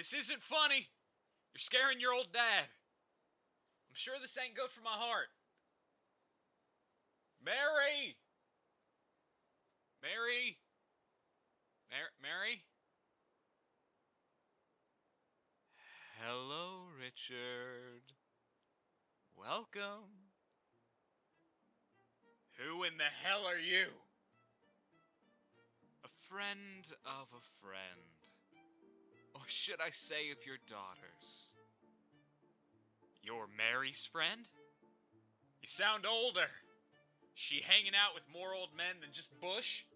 This isn't funny. You're scaring your old dad. I'm sure this ain't good for my heart. Mary! Mary? Mary? Hello, Richard. Welcome. Who in the hell are you? A friend of a friend. Or should I say of your daughters? You're Mary's friend? You sound older. She hanging out with more old men than just Bush?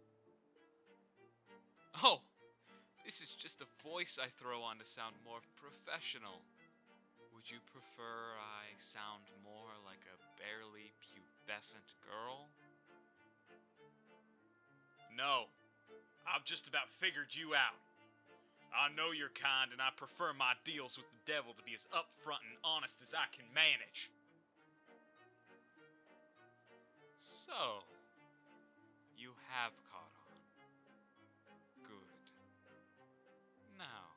Oh, this is just a voice I throw on to sound more professional. Would you prefer I sound more like a barely pubescent girl? No, I've just about figured you out. I know your kind, and I prefer my deals with the devil to be as upfront and honest as I can manage. So, you have caught on. Good. Now,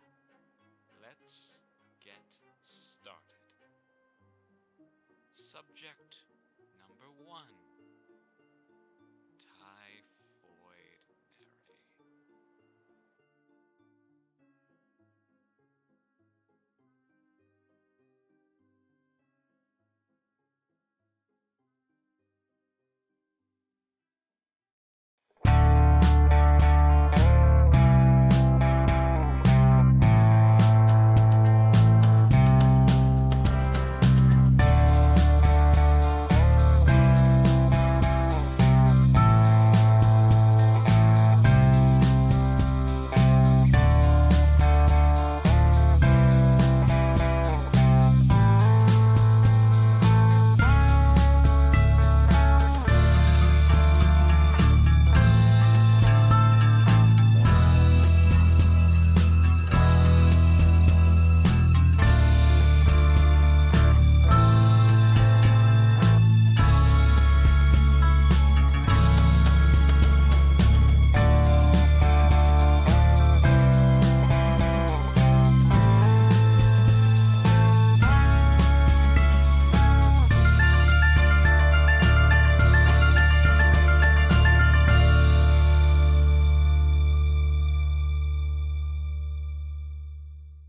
let's get started. Subject number 1. Typhoid Mary.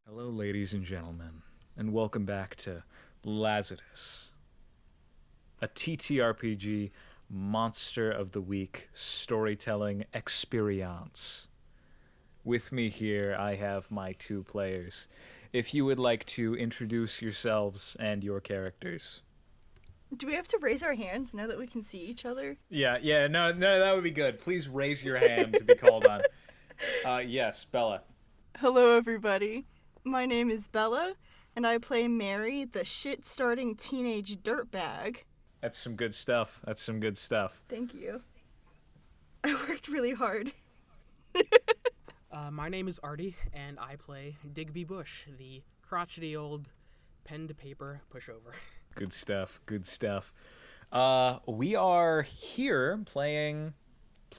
Hello, ladies and gentlemen, and welcome back to Lazitus, a TTRPG Monster of the Week storytelling experience. With me here, I have my 2 players. If you would like to introduce yourselves and your characters. Do we have to raise our hands now that we can see each other? Yeah, no, that would be good. Please raise your hand to be called on. Yes, Bella. Hello, everybody. My name is Bella, and I play Mary, the shit-starting teenage dirtbag. That's some good stuff. Thank you. I worked really hard. My name is Artie, and I play Digby Bush, the crotchety old pen-to-paper pushover. Good stuff. We are here playing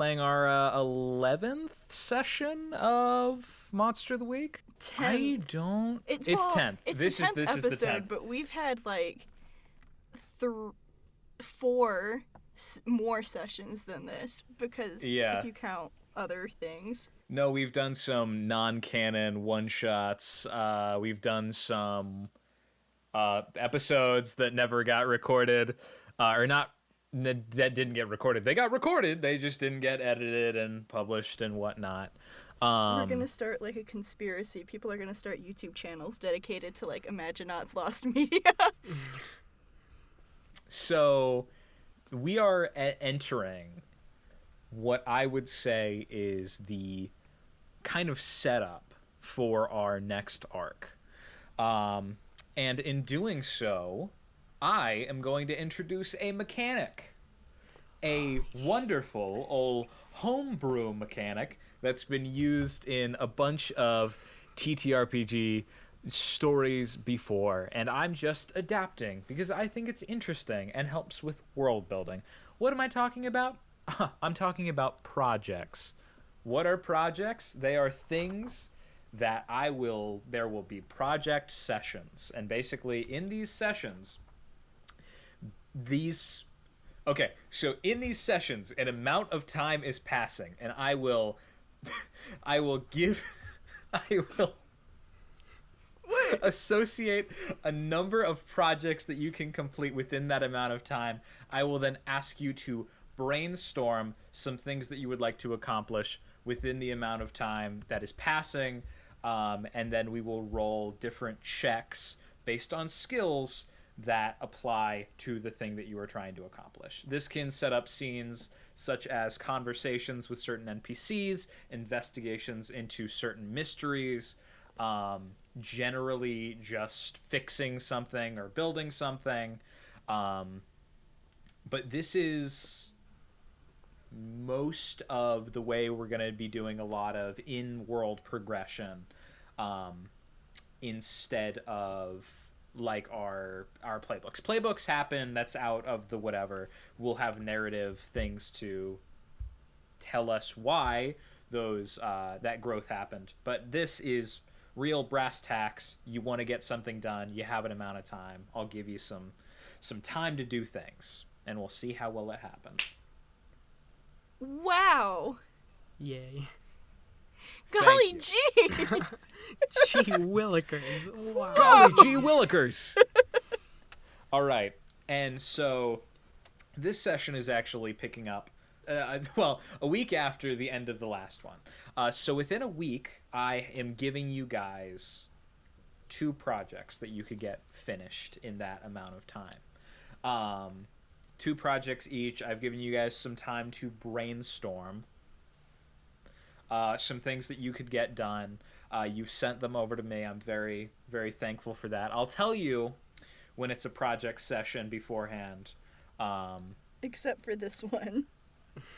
our 11th session of Monster of the Week. 10th. It's 10th. This is the 10th. But we've had like 4 more sessions than this because if you count other things. No, we've done some non-canon one-shots. We've done some episodes that never got recorded, that didn't get recorded. They got recorded, they just didn't get edited and published and whatnot. We're gonna start like a conspiracy. People are gonna start YouTube channels dedicated to like Imaginat's lost media. So we are entering what I would say is the kind of setup for our next arc. And in doing so, I am going to introduce a mechanic. A wonderful old homebrew mechanic that's been used in a bunch of TTRPG stories before, and I'm just adapting because I think it's interesting and helps with world building. What am I talking about? I'm talking about projects. What are projects? They are things that there will be project sessions, and basically in these sessions, so in these sessions, an amount of time is passing, and I will associate a number of projects that you can complete within that amount of time. I will then ask you to brainstorm some things that you would like to accomplish within the amount of time that is passing, and then we will roll different checks based on skills that apply to the thing that you are trying to accomplish. This can set up scenes such as conversations with certain NPCs, investigations into certain mysteries, generally just fixing something or building something. But this is most of the way we're going to be doing a lot of in-world progression, instead of like our playbooks. Playbooks happen, that's out of the whatever. We'll have narrative things to tell us why those that growth happened. But this is real brass tacks. You want to get something done, you have an amount of time. I'll give you some time to do things, and we'll see how well it happens. Wow. Yay. Golly gee. Gee willikers. Wow. Golly gee willikers. All right. And so this session is actually picking up, a week after the end of the last one. So within a week, I am giving you guys 2 projects that you could get finished in that amount of time. 2 projects each. I've given you guys some time to brainstorm some things that you could get done. You've sent them over to me. I'm very, very thankful for that. I'll tell you when it's a project session beforehand. Except for this one.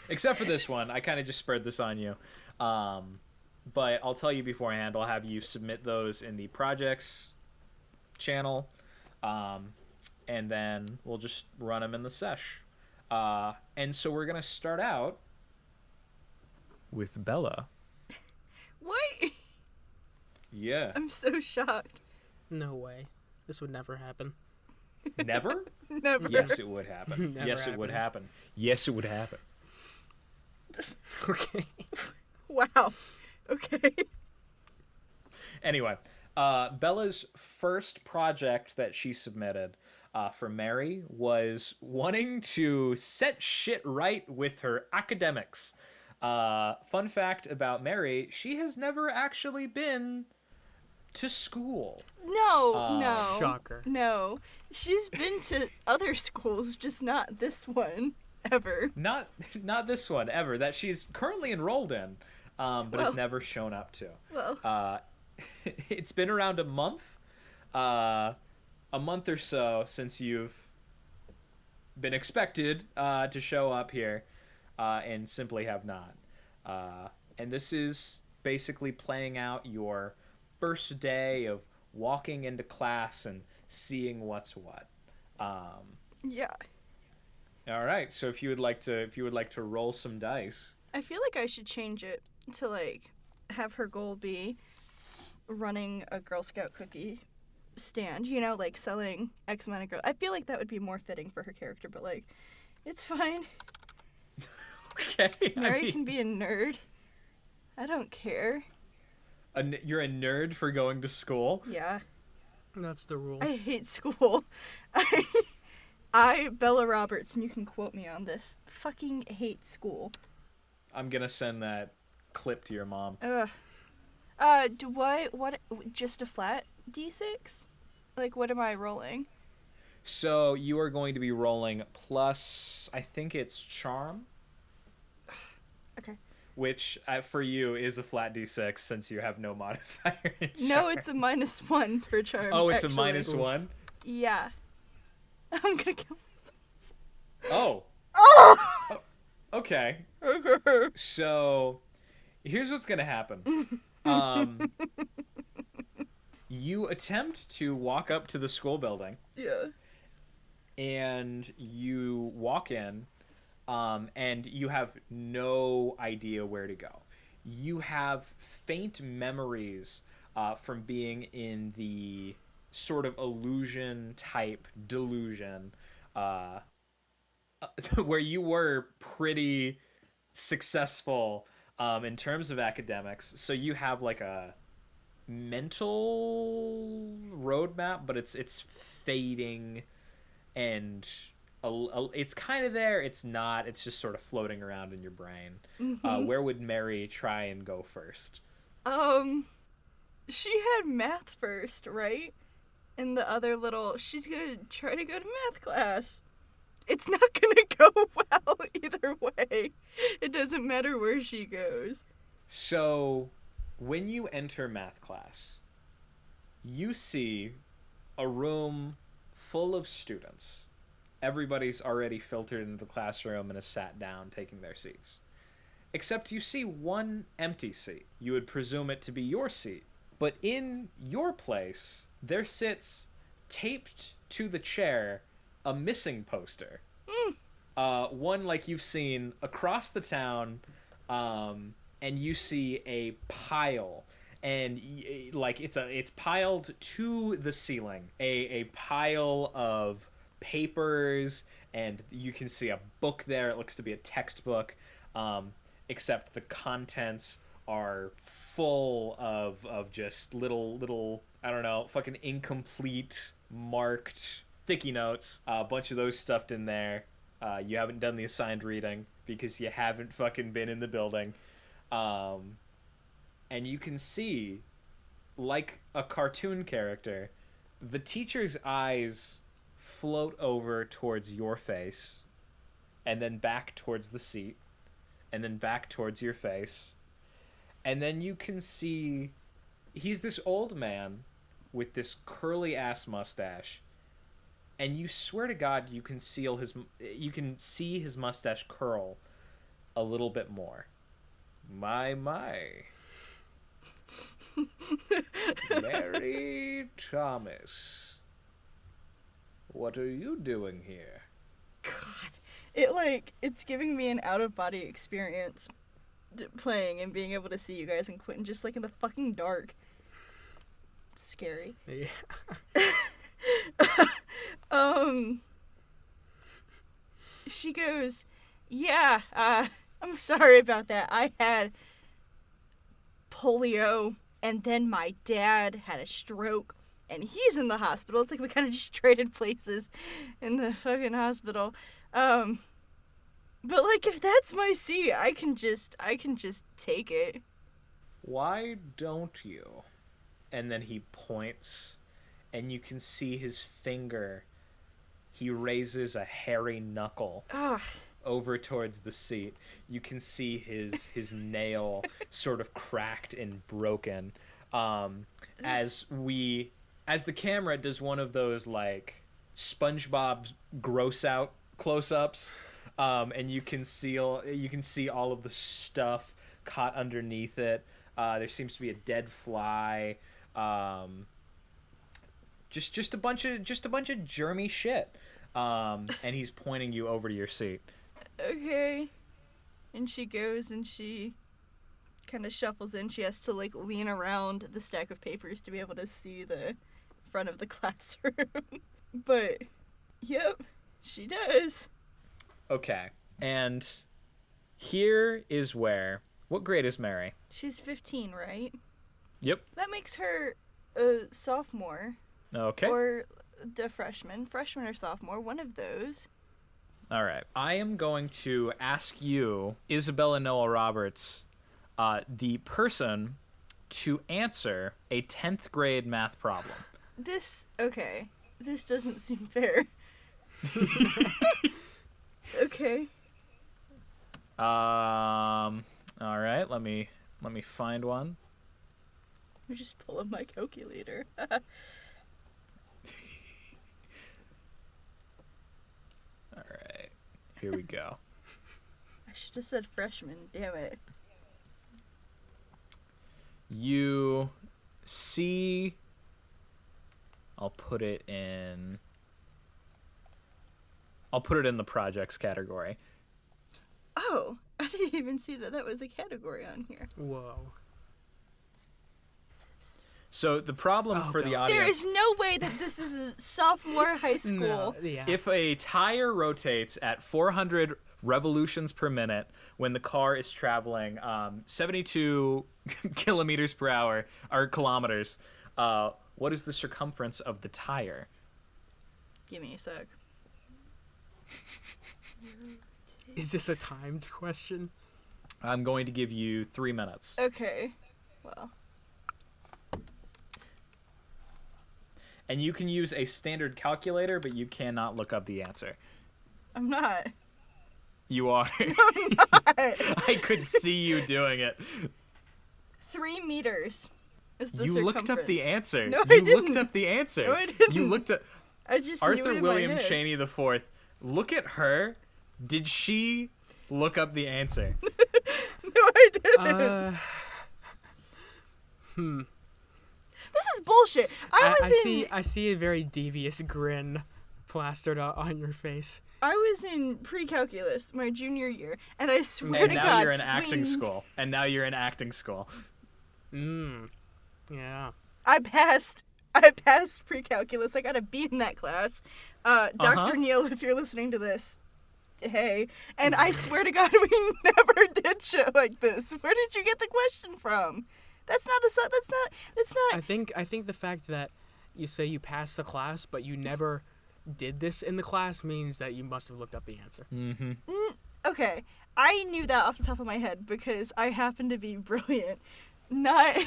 Except for this one. I kind of just spurred this on you. But I'll tell you beforehand. I'll have you submit those in the projects channel. And then we'll just run them in the sesh. And so we're going to start out with Bella. What? Yeah. I'm so shocked. No way. This would never happen. Never? Never. Yes, it would happen. Never Yes, it would happens. happen. Yes, it would happen. Okay. Wow. Okay. Anyway, Bella's first project that she submitted for Mary was wanting to set shit right with her academics. Fun fact about Mary, she has never actually been to school. No. Shocker. No. She's been to other schools, just not this one, ever. Not this one, ever, that she's currently enrolled in, but has never shown up to. Well. It's been around a month or so since you've been expected to show up here, and simply have not. And this is basically playing out your first day of walking into class and seeing what's what. Yeah. All right. So if you would like to roll some dice. I feel like I should change it to, like, have her goal be running a Girl Scout cookie stand, you know, like selling X amount of girl. I feel like that would be more fitting for her character, but, like, it's fine. Okay. Mary can be a nerd. I don't care. You're a nerd for going to school? Yeah. That's the rule. I hate school. I, Bella Roberts, and you can quote me on this, fucking hate school. I'm gonna send that clip to your mom. Ugh. What, just a flat D6? Like, what am I rolling? So you are going to be rolling plus, I think it's charm. Okay. Which, for you, is a flat D6 since you have no modifier in charm. No, it's a -1 for charm. Oh, it's actually. a -1? Yeah. I'm gonna kill myself. Oh. Oh! Okay. So, here's what's gonna happen. You attempt to walk up to the school building. Yeah. And you walk in, and you have no idea where to go. you have faint memories from being in the sort of illusion type delusion where you were pretty successful in terms of academics. So you have like a mental roadmap, but it's fading, and it's kind of there. It's not. It's just sort of floating around in your brain. Where would Mary try and go first? She had math first, right? And the other little, she's gonna try to go to math class. It's not gonna go well either way. It doesn't matter where she goes. So, when you enter math class, you see a room full of students. Everybody's already filtered into the classroom and has sat down, taking their seats. Except you see one empty seat. You would presume it to be your seat. But in your place, there sits, taped to the chair, a missing poster. One like you've seen across the town, and you see a pile, and like it's piled to the ceiling, a pile of papers, and you can see a book there. It looks to be a textbook, except the contents are full of just little I don't know, fucking incomplete marked sticky notes, a bunch of those stuffed in there. You haven't done the assigned reading because you haven't fucking been in the building. And you can see, like a cartoon character, the teacher's eyes float over towards your face, and then back towards the seat, and then back towards your face. And then you can see he's this old man with this curly ass mustache, and you swear to God you can see his mustache curl a little bit more. My. Mary Thomas, what are you doing here? God, it's giving me an out of body experience playing and being able to see you guys and Quentin just like in the fucking dark. It's scary. Yeah. She goes, yeah, I'm sorry about that. I had polio, and then my dad had a stroke, and he's in the hospital. It's like we kind of just traded places in the fucking hospital. But like if that's my seat, I can just take it. Why don't you? And then he points, and you can see his finger. He raises a hairy knuckle over towards the seat. You can see his nail sort of cracked and broken. As the camera does one of those like SpongeBob gross out close-ups, and you can see all of the stuff caught underneath it. There seems to be a dead fly. Just a bunch of germy shit. And he's pointing you over to your seat. Okay. And she goes and she kind of shuffles in. She has to like lean around the stack of papers to be able to see the front of the classroom. But yep, she does. Okay. And here is where, what grade is Mary? She's 15, right? Yep. That makes her a sophomore. Okay. Or a freshman or sophomore, one of those. All right. I am going to ask you, Isabella Noel Roberts, the person, to answer a 10th grade math problem. This doesn't seem fair. Okay. All right. Let me find one. Let me just pull up my calculator. All right. Here we go. I should have said freshman. Damn it. You see, I'll put it in the projects category. Oh, I didn't even see that was a category on here. Whoa. So the problem for the audience... There is no way that this is a sophomore high school. No, yeah. If a tire rotates at 400 revolutions per minute when the car is traveling 72 kilometers per hour, or kilometers, what is the circumference of the tire? Give me a sec. Is this a timed question? I'm going to give you 3 minutes. Okay. Well. And you can use a standard calculator, but you cannot look up the answer. I'm not. You are. I'm not. I could see you doing it. 3 meters is the You circumference. looked up the answer. No, I you looked didn't. up the answer. No, I didn't. You looked up... I just knew it Arthur in William my head. Chaney IV. Look at her. Did she look up the answer? No, I didn't. This is bullshit. I see a very devious grin plastered on your face. I was in pre-calculus my junior year, and I swear And to now God, you're in acting school. And now you're in acting school. Yeah. I passed pre-calculus. I got a B in that class. Dr. Neil, if you're listening to this, hey. And I swear to God, we never did shit like this. Where did you get the question from? That's not. I think the fact that you say you passed the class, but you never did this in the class means that you must have looked up the answer. Mm-hmm. Okay, I knew that off the top of my head because I happen to be brilliant. Not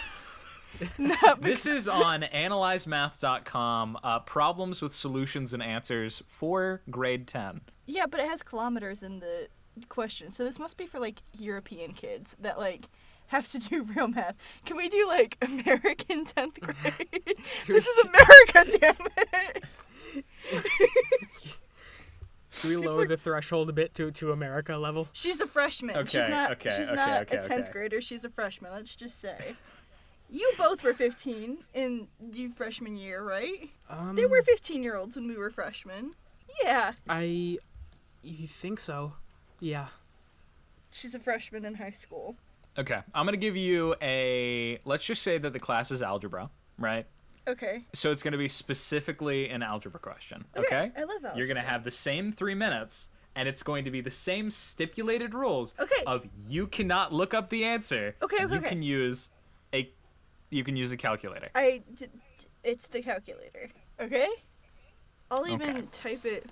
This is on analyzemath.com. Problems with solutions and answers for grade 10. Yeah, but it has kilometers in the question, so this must be for like European kids that like have to do real math. Can we do like American 10th grade? This is America, damn it. Should we lower the threshold a bit to America level? She's a freshman. Okay, she's not okay, she's okay, not okay, a 10th okay. grader. She's a freshman. Let's just say. You both were 15 in your freshman year, right? They were 15-year-olds when we were freshmen. Yeah. You think so? Yeah. She's a freshman in high school. Okay, I'm going to give you let's just say that the class is algebra, right? Okay. So it's going to be specifically an algebra question, okay? I love algebra. You're going to have the same 3 minutes, and it's going to be the same stipulated rules Okay. of you cannot look up the answer. Okay, You okay. can use a calculator. It's the calculator. Okay? I'll even Okay. type it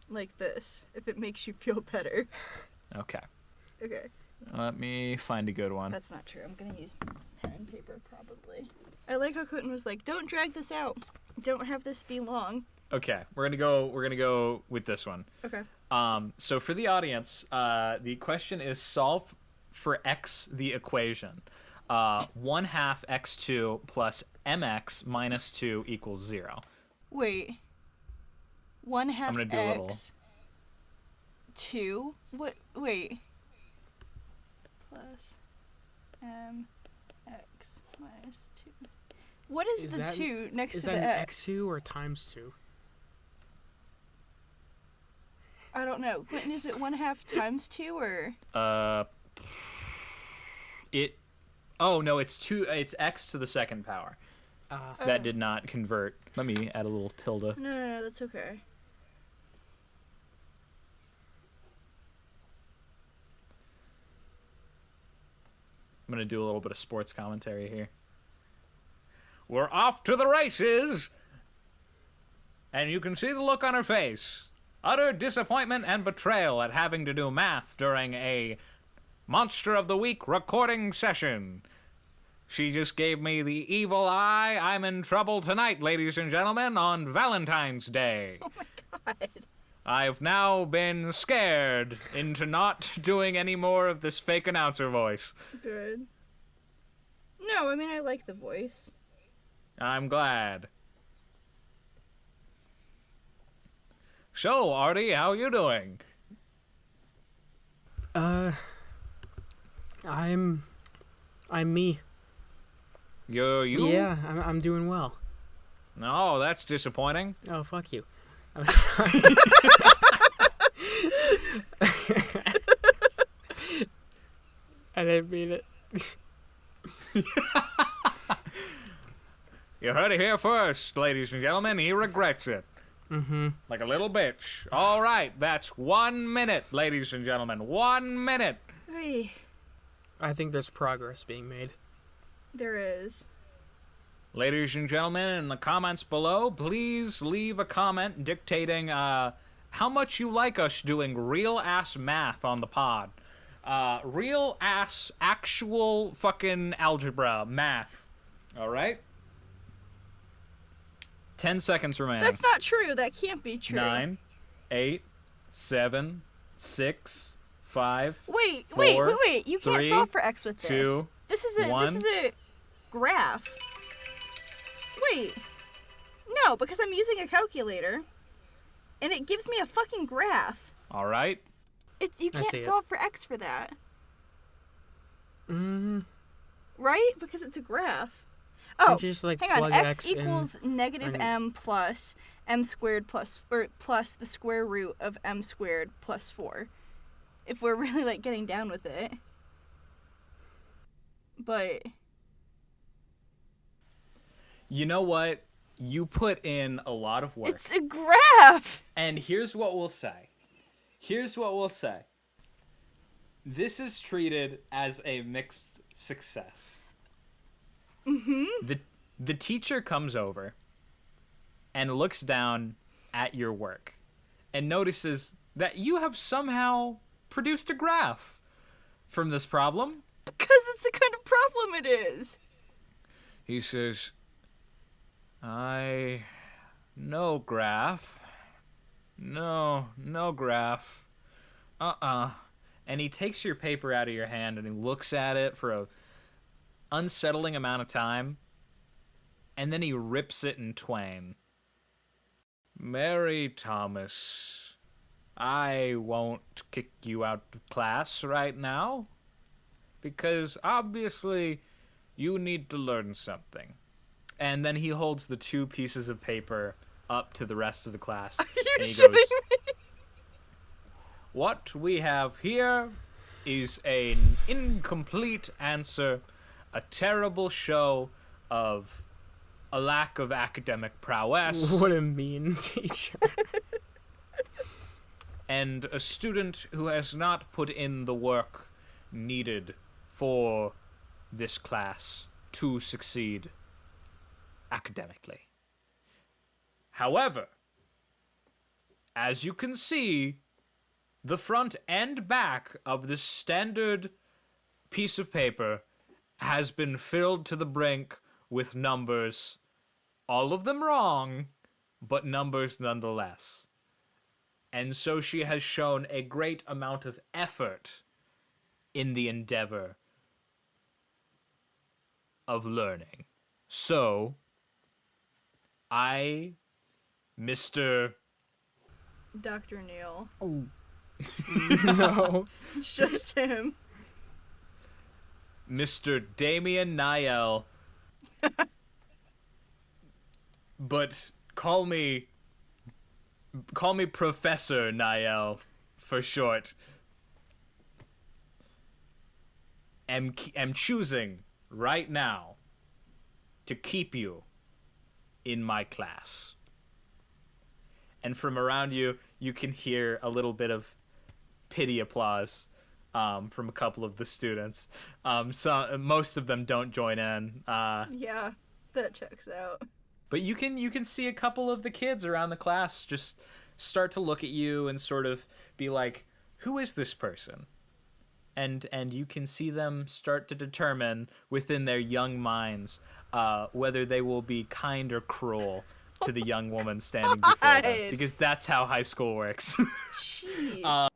like this if it makes you feel better. Okay. Okay. Let me find a good one. That's not true. I'm gonna use pen and paper probably. I like how Quentin was like, "Don't drag this out. Don't have this be long." Okay, we're gonna go with this one. Okay. So for the audience, the question is solve for x the equation. 1/2 x2 plus mx minus 2 equals 0. Wait. 1/2 I'm gonna do a little. x 2. What? Wait. Plus mx minus 2. What is the 2 next Is to that the an x? x2 or times 2? I don't know. Quentin, is it 1/2 times 2 or? Oh no, it's 2. It's x to the second power. That did not convert. Let me add a little tilde. No, that's okay. I'm gonna do a little bit of sports commentary here. We're off to the races, and you can see the look on her face. Utter disappointment and betrayal at having to do math during a Monster of the Week recording session. She just gave me the evil eye. I'm in trouble tonight, ladies and gentlemen, on Valentine's Day. Oh my God. I've now been scared into not doing any more of this fake announcer voice. Good. No, I mean, I like the voice. I'm glad. So, Artie, how you doing? I'm me. You? Yeah, I'm doing well. No, that's disappointing. Oh, fuck you. I didn't mean it. You heard it here first, ladies and gentlemen. He regrets it. Mm-hmm. Like a little bitch. All right, that's 1 minute, ladies and gentlemen. 1 minute. Hey, I think there's progress being made. there is. Ladies and gentlemen, in the comments below, please leave a comment dictating how much you like us doing real-ass math on the pod. Real-ass, actual fucking algebra math. All right? 10 seconds remaining. That's not true. That can't be true. 9, 8, 7, 6, 5. Wait. Four, You can't 3, solve for x with this. 2, This is 1. a graph. Wait. No, because I'm using a calculator, and it gives me a fucking graph. All right. You I can't see it. solve for x for that. Mm-hmm. Right? Because it's a graph. Can't Oh, you just, like, hang on. plug X X in equals negative and- m plus m squared plus the square root of m squared plus 4. If we're really, like, getting down with it. But... You know what? You put in a lot of work. it's a graph! And here's what we'll say. This is treated as a mixed success. Mm-hmm. The teacher comes over and looks down at your work and notices that you have somehow produced a graph from this problem. Because it's the kind of problem it is. He says, no graph. No graph. And he takes your paper out of your hand and he looks at it for a unsettling amount of time. And then he rips it in twain. Mary Thomas, I won't kick you out of class right now. Because obviously you need to learn something. And then he holds the 2 pieces of paper up to the rest of the class. Are you and he shitting goes, me? What we have here is an incomplete answer, a terrible show of a lack of academic prowess, What a mean teacher. and a student who has not put in the work needed for this class to succeed academically. However, as you can see, the front and back of this standard piece of paper has been filled to the brink with numbers, all of them wrong, but numbers nonetheless. And so she has shown a great amount of effort in the endeavor of learning. So, Mr. Dr. Neil. No. It's just him. Mr. Damien Niel. But call me Professor Niel for short. Am choosing right now to keep you in my class. And from around you, you can hear a little bit of pity applause from a couple of the students. Most of them don't join in. Yeah, that checks out. But you can see a couple of the kids around the class just start to look at you and sort of be like, who is this person? And you can see them start to determine within their young minds whether they will be kind or cruel to the young woman standing before them. God. Because that's how high school works. Jeez.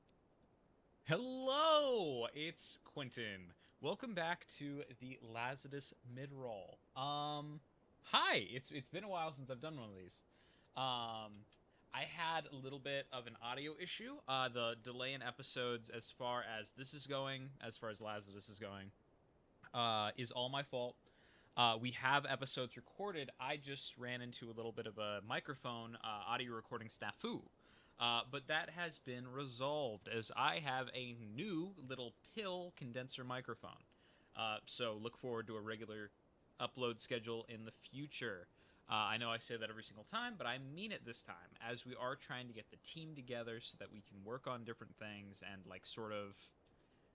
Hello, it's Quentin. Welcome back to the Lazitus mid-roll. Hi, it's been a while since I've done one of these. I had a little bit of an audio issue. The delay in episodes as far as this is going, as far as Lazitus is going, is all my fault. We have episodes recorded. I just ran into a little bit of a microphone audio recording snafu. But that has been resolved as I have a new little pill condenser microphone. So look forward to a regular upload schedule in the future. I know I say that every single time, but I mean it this time, as we are trying to get the team together so that we can work on different things and like sort of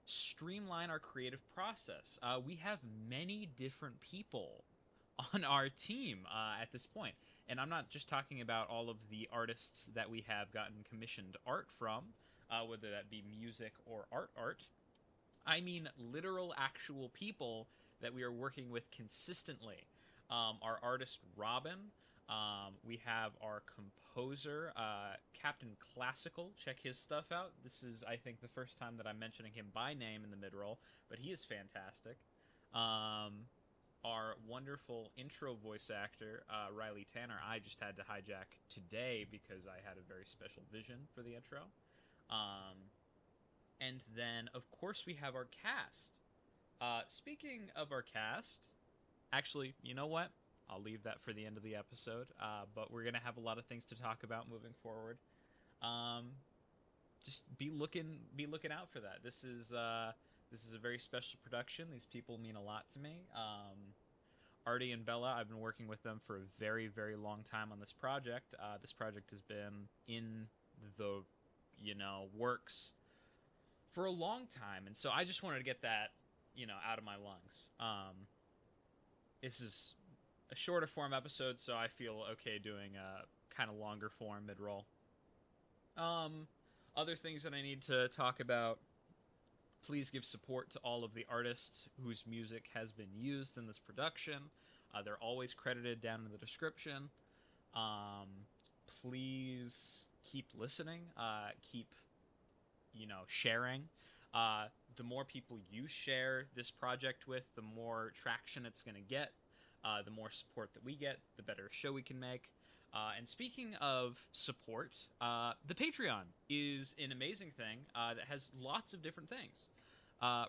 streamline our creative process. We have many different people on our team at this point. And I'm not just talking about all of the artists that we have gotten commissioned art from, whether that be music or art. I mean literal actual people that we are working with consistently. Our artist Robin. We have our composer Captain Classical. Check his stuff out. This is, I think, the first time that I'm mentioning him by name in the mid-roll, but he is fantastic. Our wonderful intro voice actor, Reilly Tanner, I just had to hijack today because I had a very special vision for the intro. And then, of course, we have our cast. Speaking of our cast, actually, you know what? I'll leave that for the end of the episode, but we're going to have a lot of things to talk about moving forward. Just be looking out for that. This is a very special production. These people mean a lot to me. Artie and Bella, I've been working with them for a very, very long time on this project. This project has been in the, works for a long time, and so I just wanted to get that, out of my lungs. This is a shorter form episode, so I feel okay doing a kind of longer form mid-roll. Other things that I need to talk about. Please give support to all of the artists whose music has been used in this production. They're always credited down in the description. Please keep listening. Keep, sharing. The more people you share this project with, the more traction it's going to get. The more support that we get, the better show we can make. And speaking of support, the Patreon is an amazing thing that has lots of different things.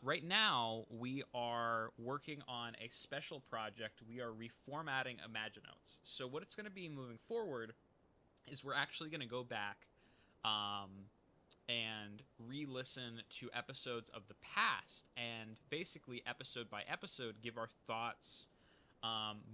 Right now, we are working on a special project. We are reformatting Imaginotes. So what it's going to be moving forward is we're actually going to go back and re-listen to episodes of the past and basically episode by episode give our thoughts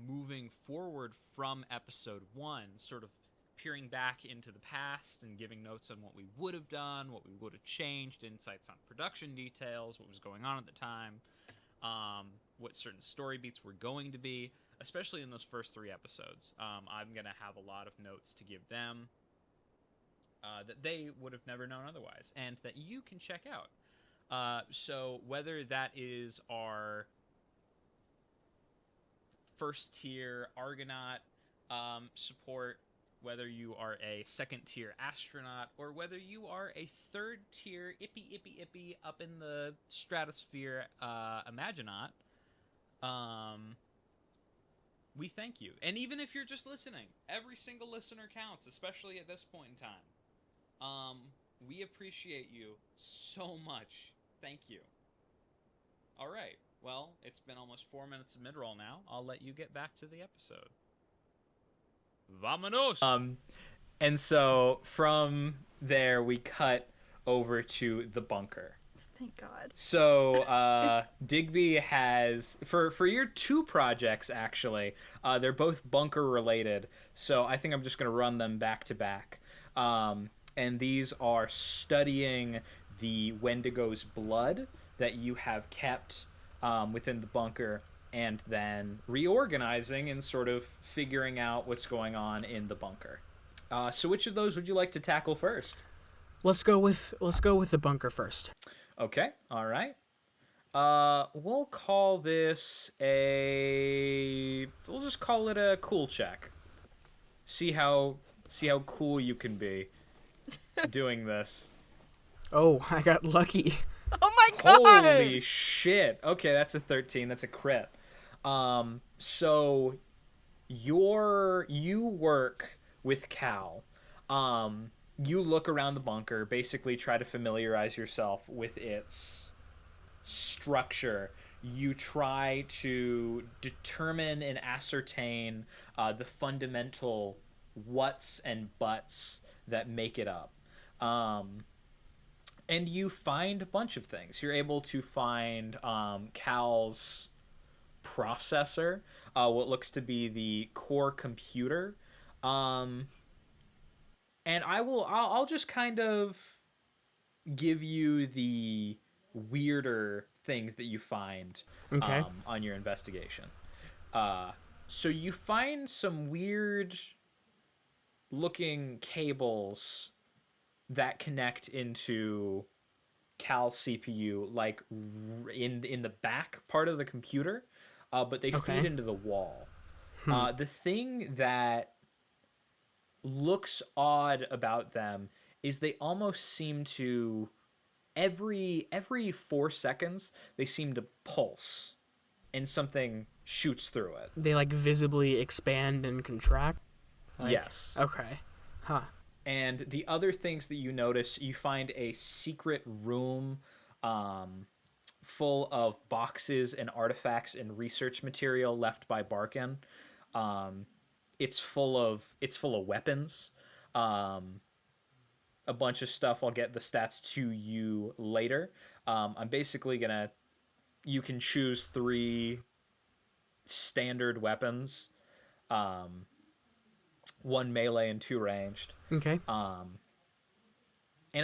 moving forward from episode 1, sort of peering back into the past and giving notes on what we would have done, what we would have changed, insights on production details, what was going on at the time, what certain story beats were going to be, especially in those first 3 episodes. I'm going to have a lot of notes to give them that they would have never known otherwise, and that you can check out. So whether that is our first tier Argonaut support, whether you are a second tier astronaut, or whether you are a third tier ippy up in the stratosphere Imaginout, we thank you. And even if you're just listening, every single listener counts, especially at this point in time. We appreciate you so much. Thank you. All right. Well, it's been almost 4 minutes of mid-roll now. I'll let you get back to the episode. Vamonos! And so from there, we cut over to the bunker. Thank God. So Digby has, for your 2 projects, actually, they're both bunker related. So I think I'm just going to run them back to back. And these are studying the Wendigo's blood that you have kept within the bunker, and then reorganizing and sort of figuring out what's going on in the bunker. So which of those would you like to tackle first? Let's go with the bunker first. Okay, all right. We'll call this we'll just call it a cool check. See how cool you can be doing this. Oh, I got lucky. Oh my God! Holy shit. Okay, that's a 13. That's a crit. So you work with Cal. You look around the bunker, basically try to familiarize yourself with its structure. You try to determine and ascertain the fundamental whats and buts that make it up. And you find a bunch of things. You're able to find Cal's processor, what looks to be the core computer. And I'll just kind of give you the weirder things that you find Okay. on your investigation. So you find some weird looking cables that connect into Cal's CPU, like in the back part of the computer, but they feed into the wall. The thing that looks odd about them is they almost seem to every 4 seconds they seem to pulse, and something shoots through it. They like visibly expand and contract. Yes. Okay. Huh. And the other things that you notice, you find a secret room full of boxes and artifacts and research material left by Barkin. It's full of weapons, a bunch of stuff. I'll get the stats to you later. I'm basically gonna. You can choose 3 standard weapons. 1 melee and 2 ranged. Okay. And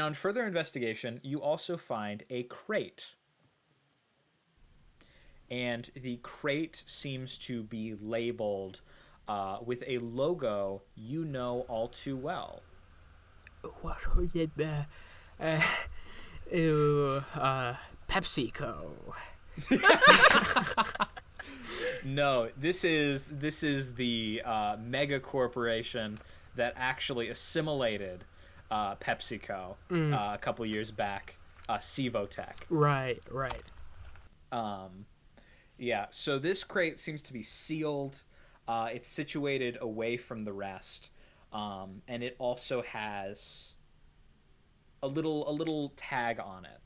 on further investigation, you also find a crate. And the crate seems to be labeled with a logo you know all too well. What was it? PepsiCo. No, this is the mega corporation that actually assimilated PepsiCo a couple years back, Cevotech. Right. Yeah, so this crate seems to be sealed. It's situated away from the rest, and it also has a little tag on it.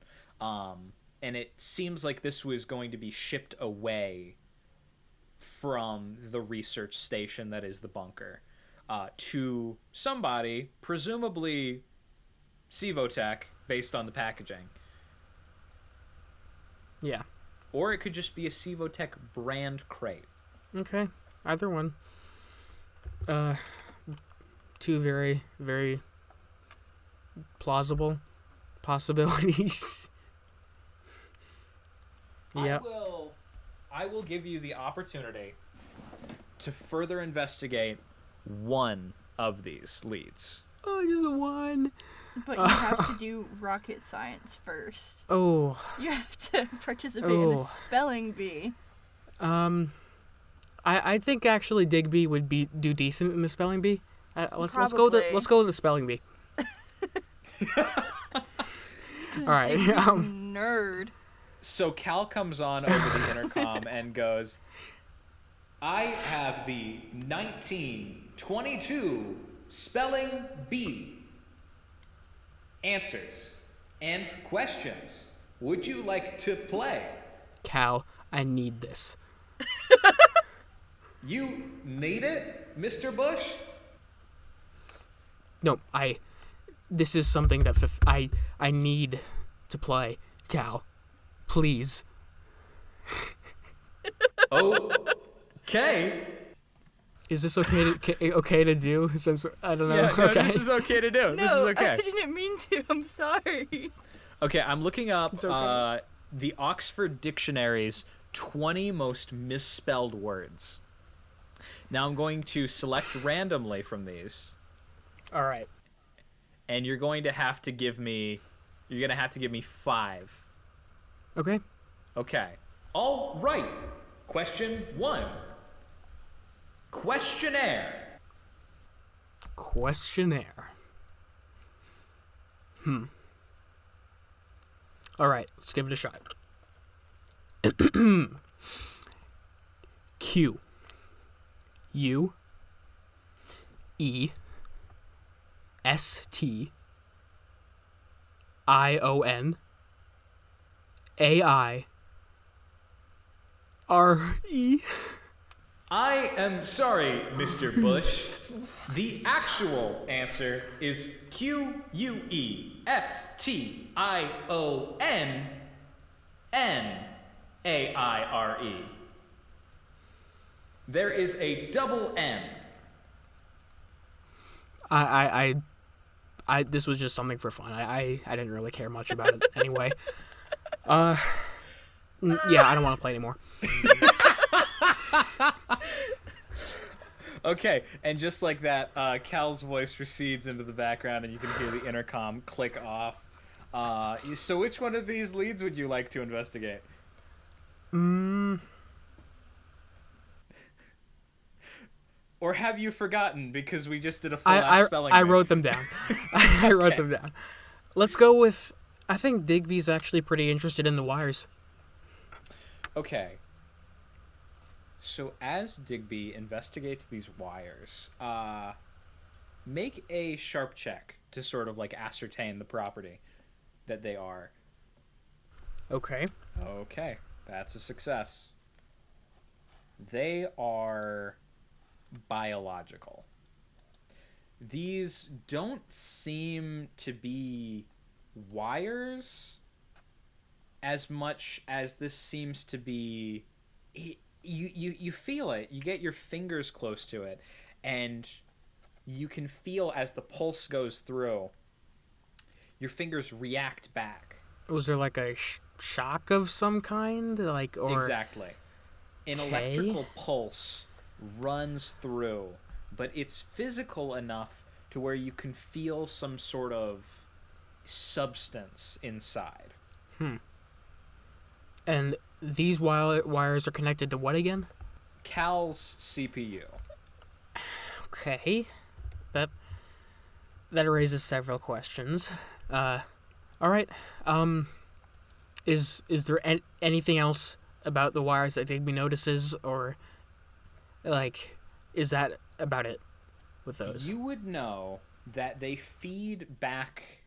And it seems like this was going to be shipped away from the research station that is the bunker to somebody, presumably Cevotech, based on the packaging. Yeah. Or it could just be a Cevotech brand crate. Okay. Either one. 2 very, very plausible possibilities. Yeah. I will give you the opportunity to further investigate one of these leads. Oh, just one. But you have to do rocket science first. Oh. You have to participate in a spelling bee. I think actually Digby would do decent in the spelling bee. Let's go with the spelling bee. All right. Nerd. So Cal comes on over the intercom and goes, "I have the 1922 spelling bee. Answers and questions. Would you like to play?" Cal, I need this. You need it, Mr. Bush? No, this is something that I need to play. Cal, please. Okay. Is this okay to do? Since I don't know. Yeah, no, okay. this is okay to do. No, this is okay. I didn't mean to. I'm sorry. Okay, I'm looking up okay. the Oxford Dictionary's 20 most misspelled words. Now I'm going to select randomly from these. All right. And you're going to have to give me 5. Okay. Okay. All right. Question 1. Questionnaire. All right, let's give it a shot. Q U E S T I O N A I R E. I am sorry, Mr. Bush. The actual answer is QUESTIONNAIRE. There is a double N. This was just something for fun. I didn't really care much about it anyway. Yeah, I don't want to play anymore. Okay, and just like that, Cal's voice recedes into the background, and you can hear the intercom click off. So which one of these leads would you like to investigate? Or have you forgotten because we just did a full-ass spelling I bee? wrote them down. I wrote them down. Let's go with... I think Digby's actually pretty interested in the wires. Okay. So as Digby investigates these wires, make a sharp check to sort of like ascertain the property that they are. Okay. Okay, that's a success. They are biological. These don't seem to be wires as much as this seems to be... You feel it. You get your fingers close to it, and you can feel as the pulse goes through, your fingers react back. Was there like a shock of some kind? Or... Exactly. An electrical pulse runs through, but it's physical enough to where you can feel some sort of substance inside. And these wires are connected to what again? Cal's CPU. Okay. That raises several questions. All right. Is there anything else about the wires that Digby notices, or is that about it with those? You would know that they feed back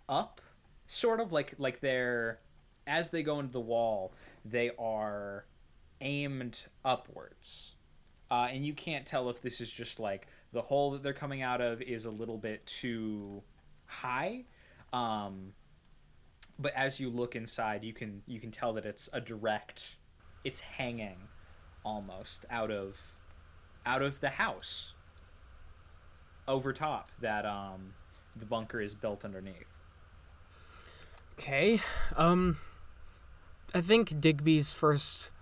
up, sort of like they're, as they go into the wall, they are aimed upwards. And you can't tell if this is just like the hole that they're coming out of is a little bit too high. But as you look inside, you can tell that it's it's hanging almost out of the house over top that the bunker is built underneath. Okay. I think Digby's first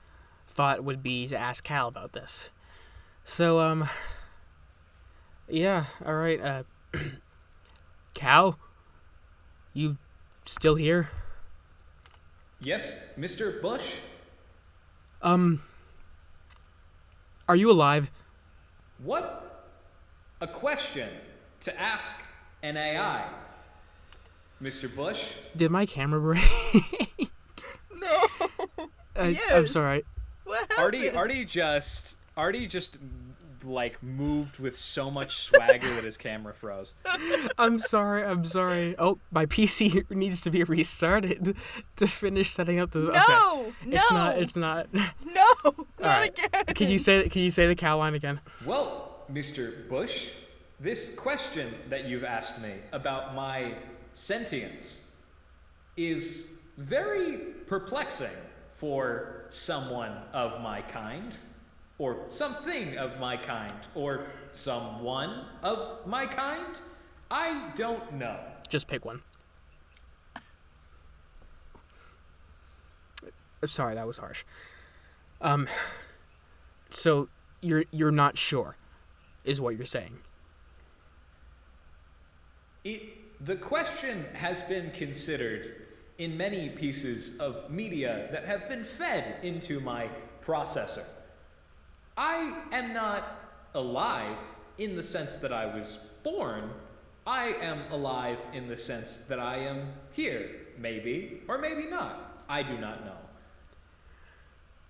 thought would be to ask Cal about this. So, yeah, all right. Cal, you still here? Yes, Mr. Bush? Are you alive? What a question to ask an AI, Mr. Bush. Did my camera break? No. I'm Yes. sorry. What happened? Artie just like moved with so much swagger that his camera froze. I'm sorry. Oh, my PC needs to be restarted to finish setting up the... No, okay. no. It's not. No, not right. again. Can you say the cow line again? Well, Mr. Bush, this question that you've asked me about my sentience is very perplexing for someone of my kind, or something of my kind, or someone of my kind. I don't know. Just pick one. Sorry, that was harsh. So you're not sure, is what you're saying? The question has been considered in many pieces of media that have been fed into my processor. I am not alive in the sense that I was born. I am alive in the sense that I am here, maybe, or maybe not. I do not know.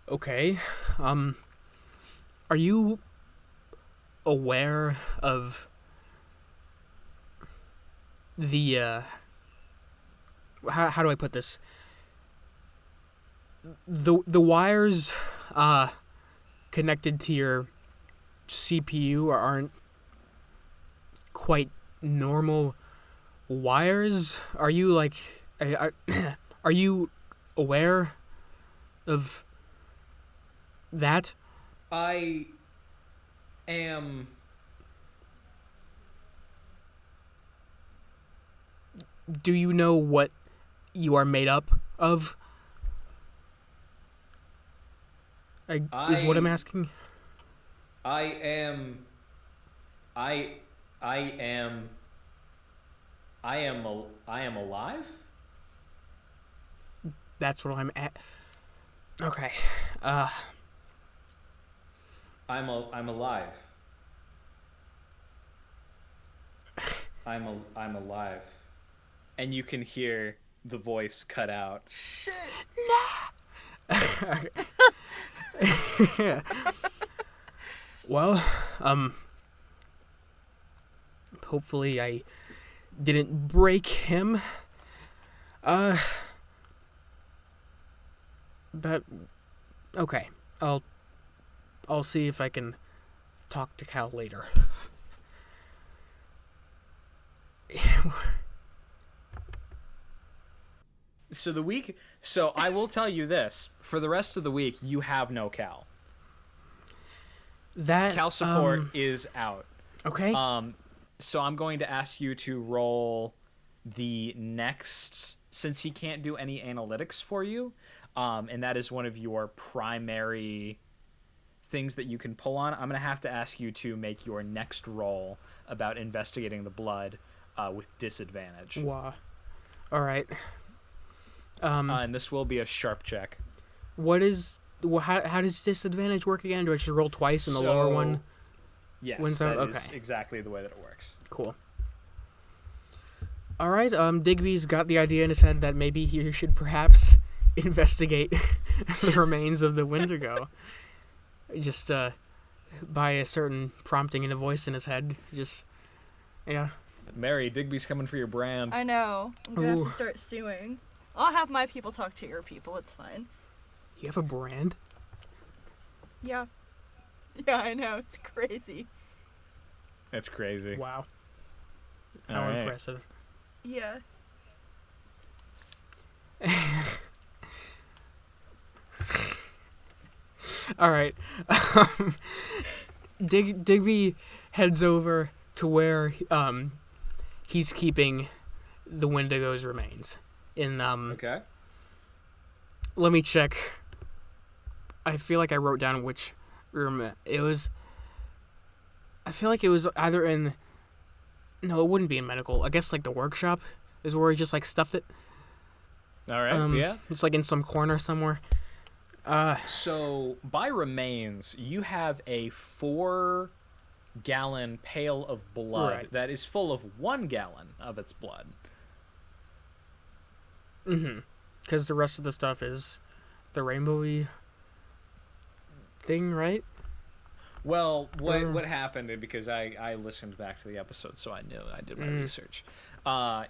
Okay. Are you aware of the how do I put this? The wires connected to your CPU or aren't quite normal wires. Are you like, are you aware of that? I am. Do you know what you are made up of? Is what I'm asking. I am. I am. I am alive. That's what I'm at. Okay. I'm alive. I'm alive. And you can hear the voice cut out. Shit. Well, hopefully I didn't break him. But okay, I'll see if I can talk to Cal later. So I will tell you this: for the rest of the week, you have no Cal. That Cal support is out. Okay. So I'm going to ask you to roll the next, since he can't do any analytics for you, and that is one of your primary things that you can pull on. I'm going to have to ask you to make your next roll about investigating the blood with disadvantage. Wow. All right. And this will be a sharp check. How does disadvantage work again? Do I just roll twice and the lower one? Yes, that is exactly the way that it works. Cool. All right. Digby's got the idea in his head that maybe he should perhaps investigate the remains of the Wendigo. Just by a certain prompting and a voice in his head. Yeah. Mary, Digby's coming for your brand. I know. I'm gonna have to start suing. I'll have my people talk to your people. It's fine. You have a brand? Yeah. Yeah, I know. It's crazy. That's crazy. Wow. How impressive. Yeah. All right. Digby heads over to where he's keeping the Wendigo's remains. Okay. Let me check. I feel like I wrote down which room it was. I feel like it was either in. No, it wouldn't be in medical. I guess like the workshop is where he just like stuffed it. All right. Yeah. It's like in some corner somewhere. So by remains, you have a 4-gallon pail of blood that is full of 1 gallon of its blood. Mm-hmm. Because the rest of the stuff is the rainbowy thing, right? Well, what happened, because I listened back to the episode, so I knew I did my research.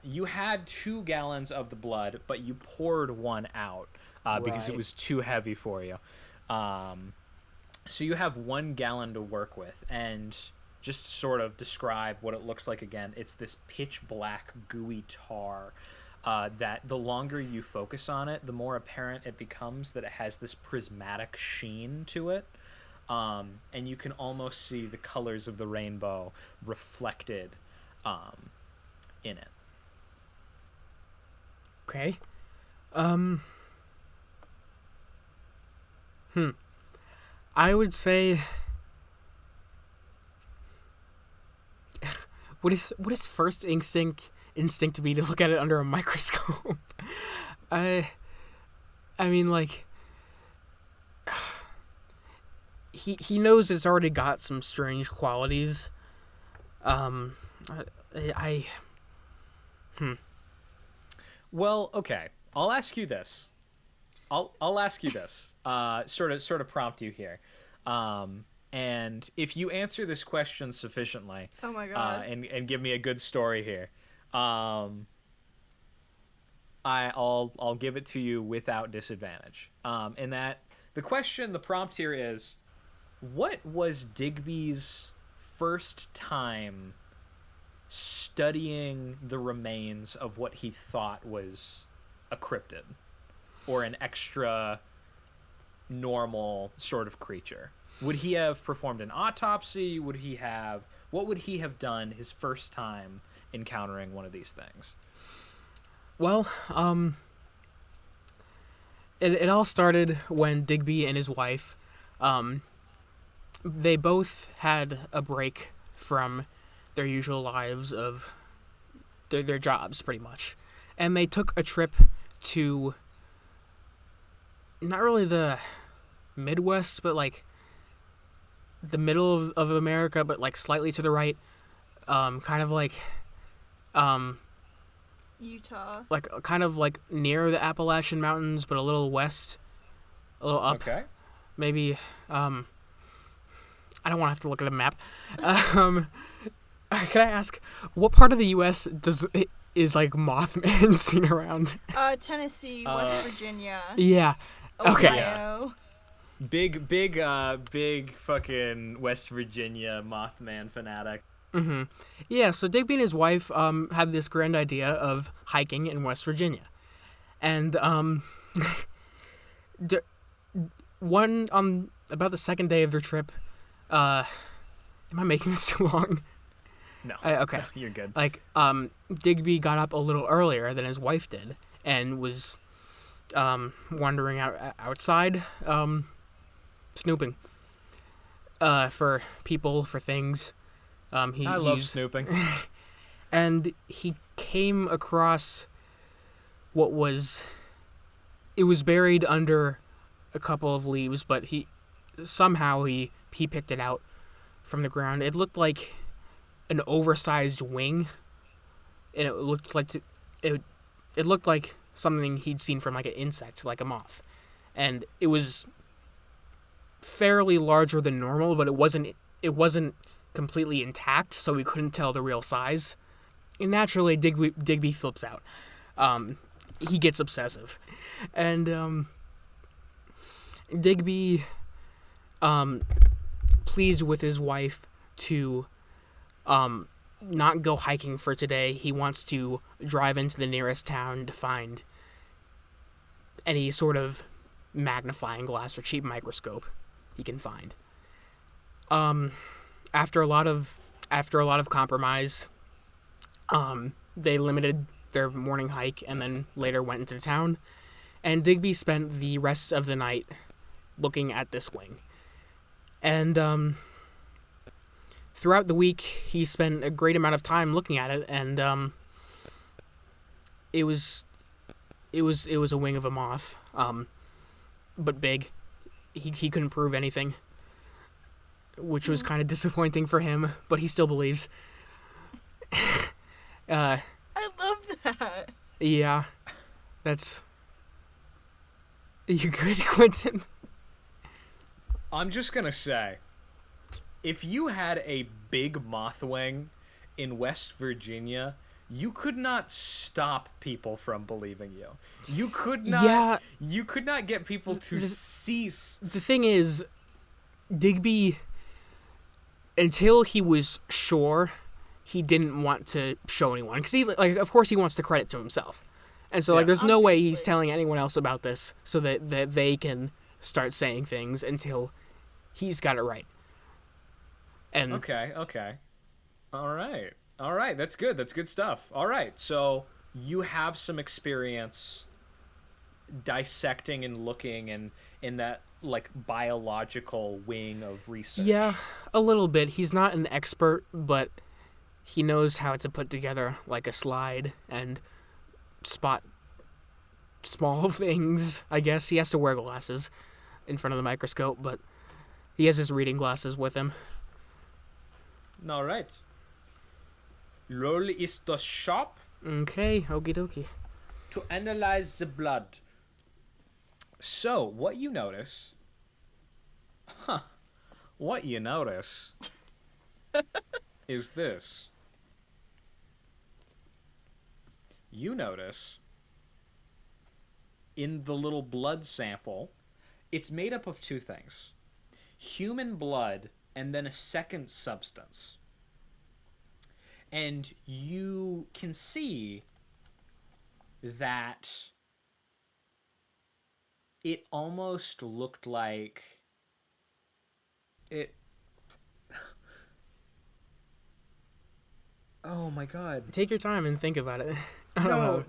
You had 2 gallons of the blood, but you poured 1 out because it was too heavy for you. So you have 1 gallon to work with, and just sort of describe what it looks like again. It's this pitch black, gooey tar that the longer you focus on it, the more apparent it becomes that it has this prismatic sheen to it. And you can almost see the colors of the rainbow reflected in it. Okay. I would say would his first instinct be to look at it under a microscope? I mean, like, he knows it's already got some strange qualities. Well, okay. I'll ask you this. I'll ask you this. Sort of prompt you here. And if you answer this question sufficiently, oh my god, and give me a good story here, I'll give it to you without disadvantage. And that the prompt here is, What was Digby's first time studying the remains of what he thought was a cryptid or an extra normal sort of creature? Would he have performed an autopsy? What would he have done his first time encountering one of these things? Well, it all started when Digby and his wife, they both had a break from their usual lives of their jobs, pretty much. And they took a trip to not really the Midwest, but like the middle of America, but like slightly to the right, kind of like Utah. like kind of like near the Appalachian Mountains, but a little west, a little up. Okay. Maybe I don't want to have to look at a map. Can I ask what part of the U.S. is like Mothman seen around? Tennessee, West Virginia. Yeah. Okay. Ohio. Big fucking West Virginia Mothman fanatic. Mm-hmm. Yeah, so Digby and his wife had this grand idea of hiking in West Virginia. And about the second day of their trip, am I making this too long? No. Okay. No, you're good. Like, Digby got up a little earlier than his wife did and was wandering outside, snooping for people, for things. I love snooping. And he came across what was buried under a couple of leaves, but he picked it out from the ground. It looked like an oversized wing, and it looked like something he'd seen from like an insect, like a moth, and it was fairly larger than normal, but it wasn't completely intact, so we couldn't tell the real size. And naturally, Digby flips out. He gets obsessive, and Digby pleads with his wife to not go hiking for today. He wants to drive into the nearest town to find any sort of magnifying glass or cheap microscope he can find. After a lot of compromise, they limited their morning hike and then later went into town. And Digby spent the rest of the night looking at this wing. And throughout the week, he spent a great amount of time looking at it, and it was a wing of a moth, but big. He couldn't prove anything, which was kind of disappointing for him, but he still believes. I love that. Yeah, that's... You good, Quentin? I'm just gonna say, if you had a big moth wing in West Virginia, you could not stop people from believing you. You could not. Yeah. You could not get people to cease. The thing is, Digby, until he was sure, he didn't want to show anyone, because of course he wants the credit to himself, and so there's no way he's telling anyone else about this so that they can start saying things until he's got it right. And Okay. All right. That's good. That's good stuff. All right. So you have some experience dissecting and looking and in that like biological wing of research. Yeah, a little bit. He's not an expert, but he knows how to put together like a slide and spot small things. I guess he has to wear glasses in front of the microscope, but he has his reading glasses with him. All right. Roll is the shop Okay, okie dokie. to analyze the blood. So, what you notice is this. You notice in the little blood sample, it's made up of two things. human blood and then a second substance. And you can see that it almost looked like it. Oh my god. Take your time and think about it. No.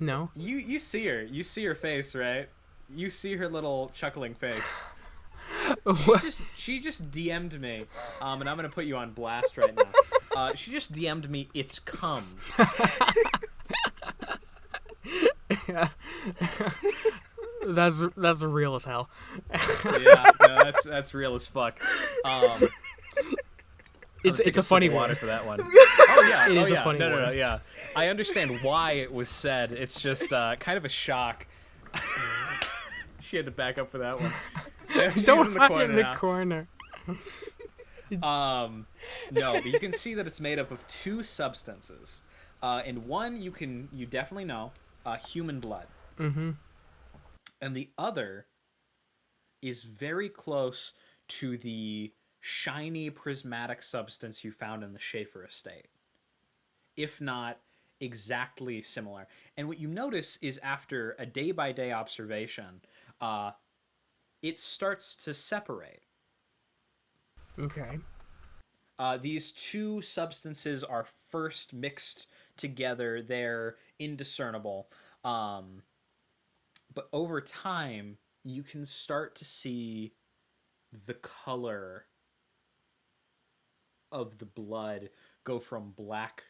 No? You see her. You see her face, right? You see her little chuckling face. She just DM'd me, and I'm gonna put you on blast right now. She just DM'd me. It's cum. Yeah. That's real as hell. Yeah, no, that's real as fuck. It's a funny water one for that one. Oh yeah, It is a yeah. funny no, one. yeah. I understand why it was said. It's just kind of a shock. She had to back up for that one. There, she's Don't in the hide corner in the now. corner. No, but you can see that it's made up of two substances. And one you definitely know, human blood. Mm-hmm. And the other is very close to the shiny prismatic substance you found in the Schaefer estate, if not exactly similar. And what you notice is after a day-by-day observation, it starts to separate. Okay. These two substances are first mixed together. They're indiscernible. But over time, you can start to see the color of the blood go from black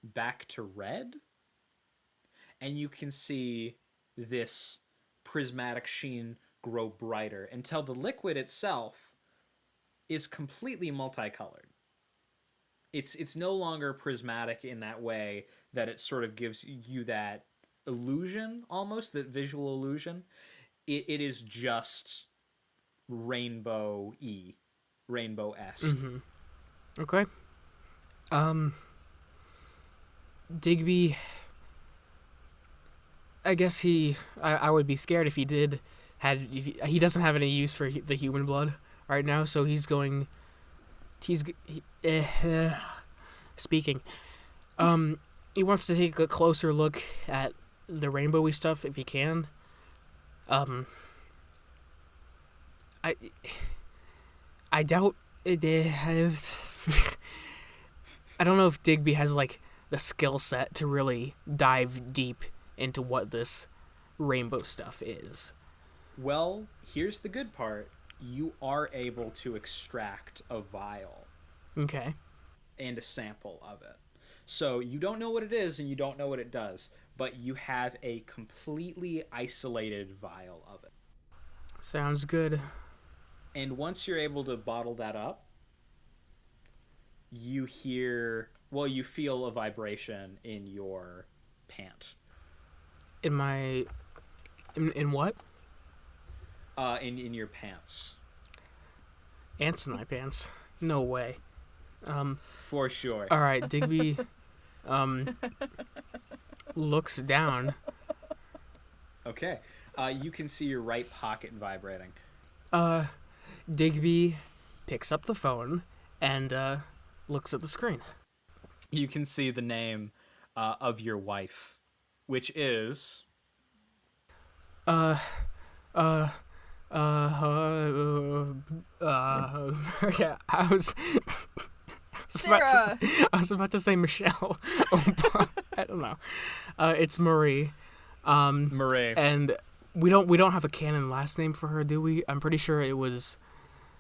back to red. And you can see this prismatic sheen grow brighter until the liquid itself is completely multicolored. It's no longer prismatic in that way that it sort of gives you that illusion, almost, that visual illusion. It is just rainbow-y, rainbow-esque. Mm-hmm. Okay. Digby, I guess I would be scared if he he doesn't have any use for the human blood right now, so speaking. He wants to take a closer look at the rainbowy stuff if he can. I doubt it. I don't know if Digby has like the skill set to really dive deep into what this rainbow stuff is. Well, here's the good part. You are able to extract a vial. Okay. And a sample of it. So you don't know what it is and you don't know what it does, but you have a completely isolated vial of it. Sounds good. And once you're able to bottle that up, you feel a vibration in your pant. In what? In your pants. Ants in my pants. No way. For sure. All right, Digby looks down. Okay. You can see your right pocket vibrating. Digby picks up the phone and looks at the screen. You can see the name of your wife, which is... Okay, I was about to say Michelle. I don't know. It's Marie. Marie. And we don't have a canon last name for her, do we? I'm pretty sure it was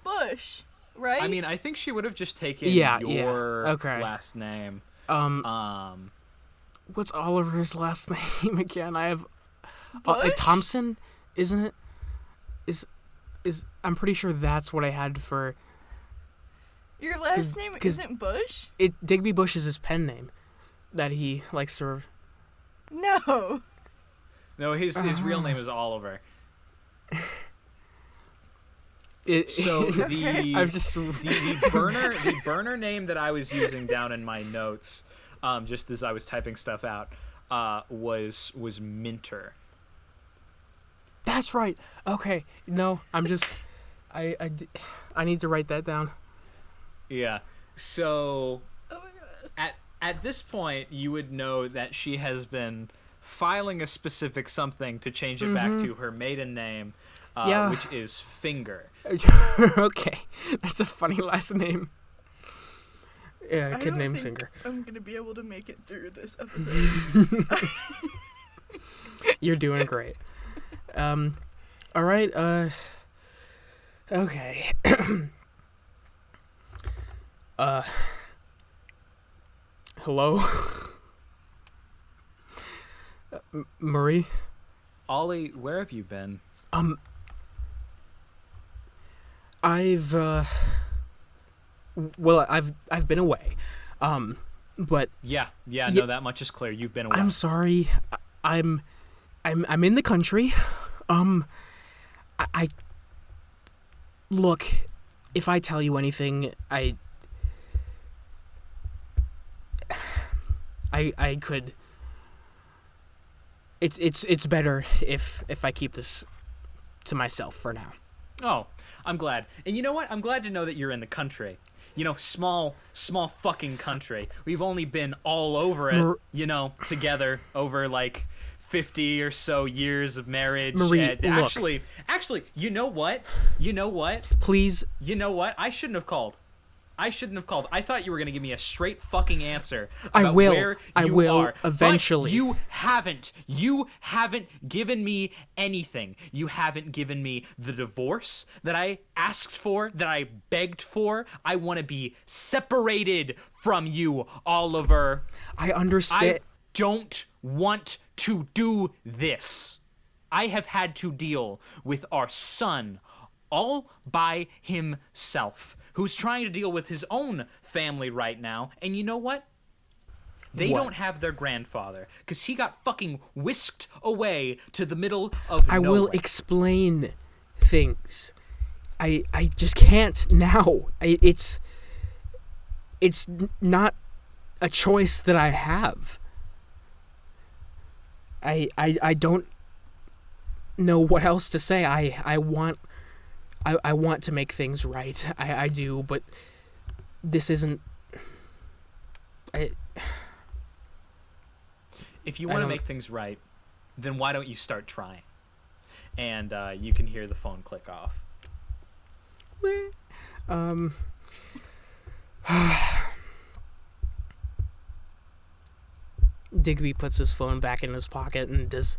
Bush, right? I mean, I think she would have just taken your Okay. last name. What's Oliver's last name again? I have Bush? Thompson, isn't it? Is I'm pretty sure that's what I had for. Your last name isn't Bush? Digby Bush is his pen name that he likes to. No. No, his real name is Oliver. So I've just the burner name that I was using down in my notes, just as I was typing stuff out, was Minter. That's right. Okay. No, I'm just. I need to write that down. Yeah. So Oh my god. at this point, you would know that she has been filing a specific something to change it back to her maiden name, Yeah. which is Finger. Okay, that's a funny last name. Yeah, I kid don't named think Finger. I'm gonna be able to make it through this episode. You're doing great. All right. Okay. Hello. Marie. Ollie, where have you been? I've been away. But Yeah, no, that much is clear. You've been away. I'm sorry. I'm in the country. I look, if I tell you anything, I could. It's better if I keep this to myself for now. Oh, I'm glad. And you know what? I'm glad to know that you're in the country. You know, small fucking country. We've only been all over it, together over like 50 or so years of marriage. Marie, actually, you know what? Please. You know what? I shouldn't have called. I thought you were going to give me a straight fucking answer I about will. where I you will are. eventually. But you haven't. You haven't given me anything. You haven't given me the divorce that I asked for, that I begged for. I want to be separated from you, Oliver. I understand. I don't want to do this. I have had to deal with our son all by himself, who's trying to deal with his own family right now. And you know what? They don't have their grandfather, because he got fucking whisked away to the middle of nowhere. I will explain things. I just can't now. It's not a choice that I have. I don't know what else to say. I want to make things right. I do, but this isn't. If you want to make things right, then why don't you start trying? And you can hear the phone click off. Digby puts his phone back in his pocket and does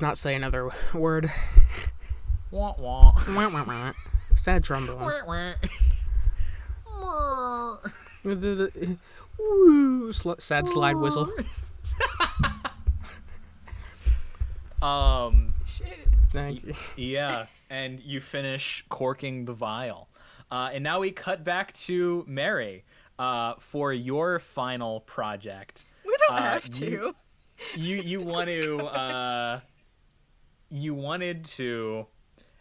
not say another word. Wah, wah. Wah, wah, wah. Sad trombone. Woo, sad slide whistle. Shit. Thank you. Yeah, and you finish corking the vial. And now we cut back to Mary for your final project. We don't have to. You want to you wanted to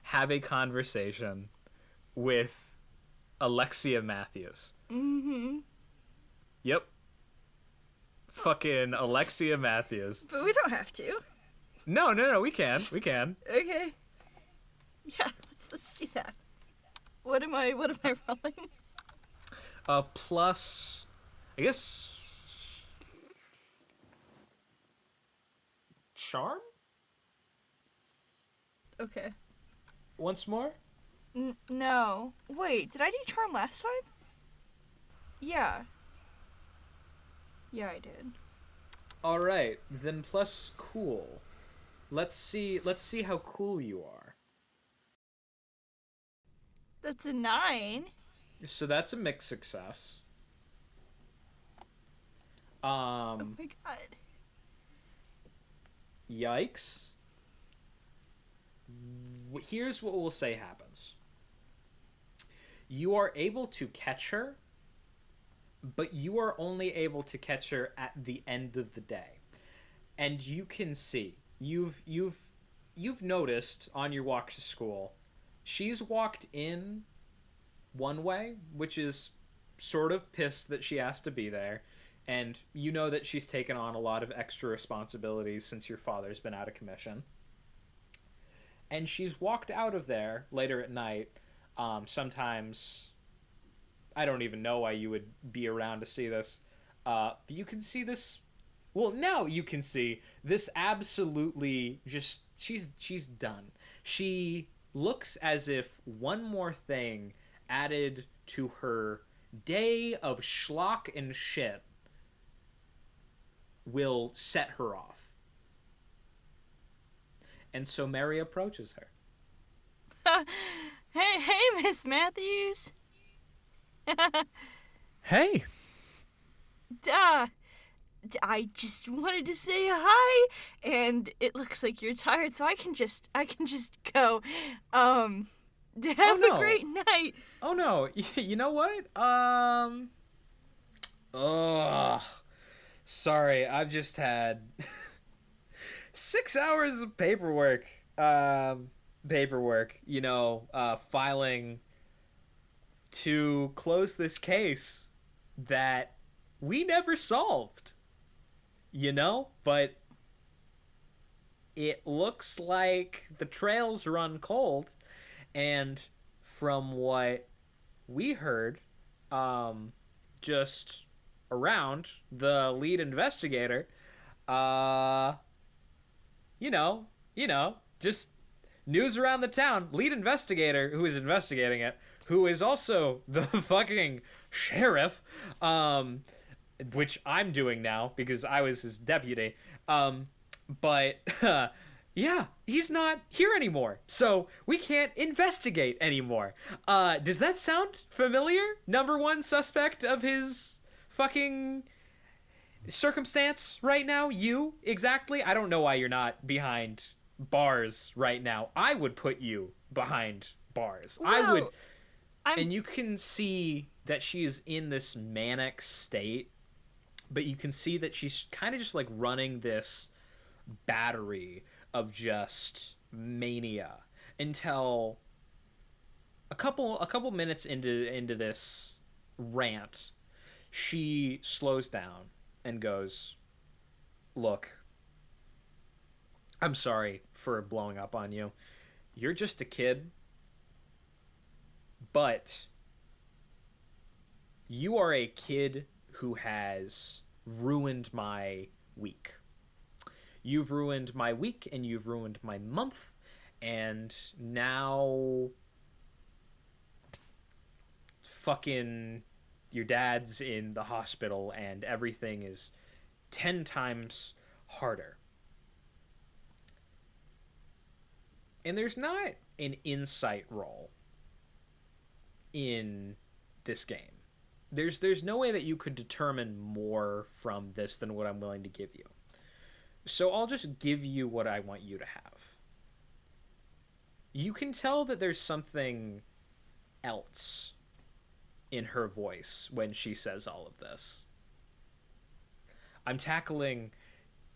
have a conversation with Alexia Matthews. Mm-hmm. Yep. Fucking Alexia Matthews. But we don't have to. No, we can. Okay. Yeah, let's do that. What am I rolling? Plus, I guess, charm? Okay. Once more? No. Wait, did I do charm last time? Yeah. Yeah, I did. All right, then plus cool. Let's see how cool you are. That's a 9. So that's a mixed success. Oh my god. Yikes. Here's what we'll say happens. You are able to catch her, but you are only able to catch her at the end of the day. And you can see, you've noticed on your walk to school, she's walked in one way, which is sort of pissed that she has to be there, and you know that she's taken on a lot of extra responsibilities since your father's been out of commission. and she's walked out of there later at night. Sometimes I don't even know why you would be around to see this. But you can see this. Well, now you can see this absolutely just she's done. She looks as if one more thing added to her day of schlock and shit will set her off. And so Mary approaches her. Hey, Miss Matthews. Hey. I just wanted to say hi, and it looks like you're tired, so I can just go. Have a great night. Oh no, you know what? Sorry, I've just had 6 hours of paperwork. Filing to close this case that we never solved. But it looks like the trails run cold, and from what we heard, just around the lead investigator, just news around the town, lead investigator who is investigating it, who is also the fucking sheriff, which I'm doing now because I was his deputy. But yeah, he's not here anymore, so we can't investigate anymore. Does that sound familiar? Number one suspect of his fucking circumstance right now? You, exactly? I don't know why you're not behind bars right now. I would put you behind bars. I would. And you can see that she's in this manic state, but you can see that she's kind of just like running this battery of just mania until a couple minutes into this rant, she slows down and goes, "Look, I'm sorry for blowing up on you. You're just a kid, but you are a kid who has ruined my week. You've ruined my week, and you've ruined my month, and now fucking your dad's in the hospital, and everything is 10 times harder." And there's not an insight roll in this game. There's no way that you could determine more from this than what I'm willing to give you. So I'll just give you what I want you to have. You can tell that there's something else in her voice when she says all of this. I'm tackling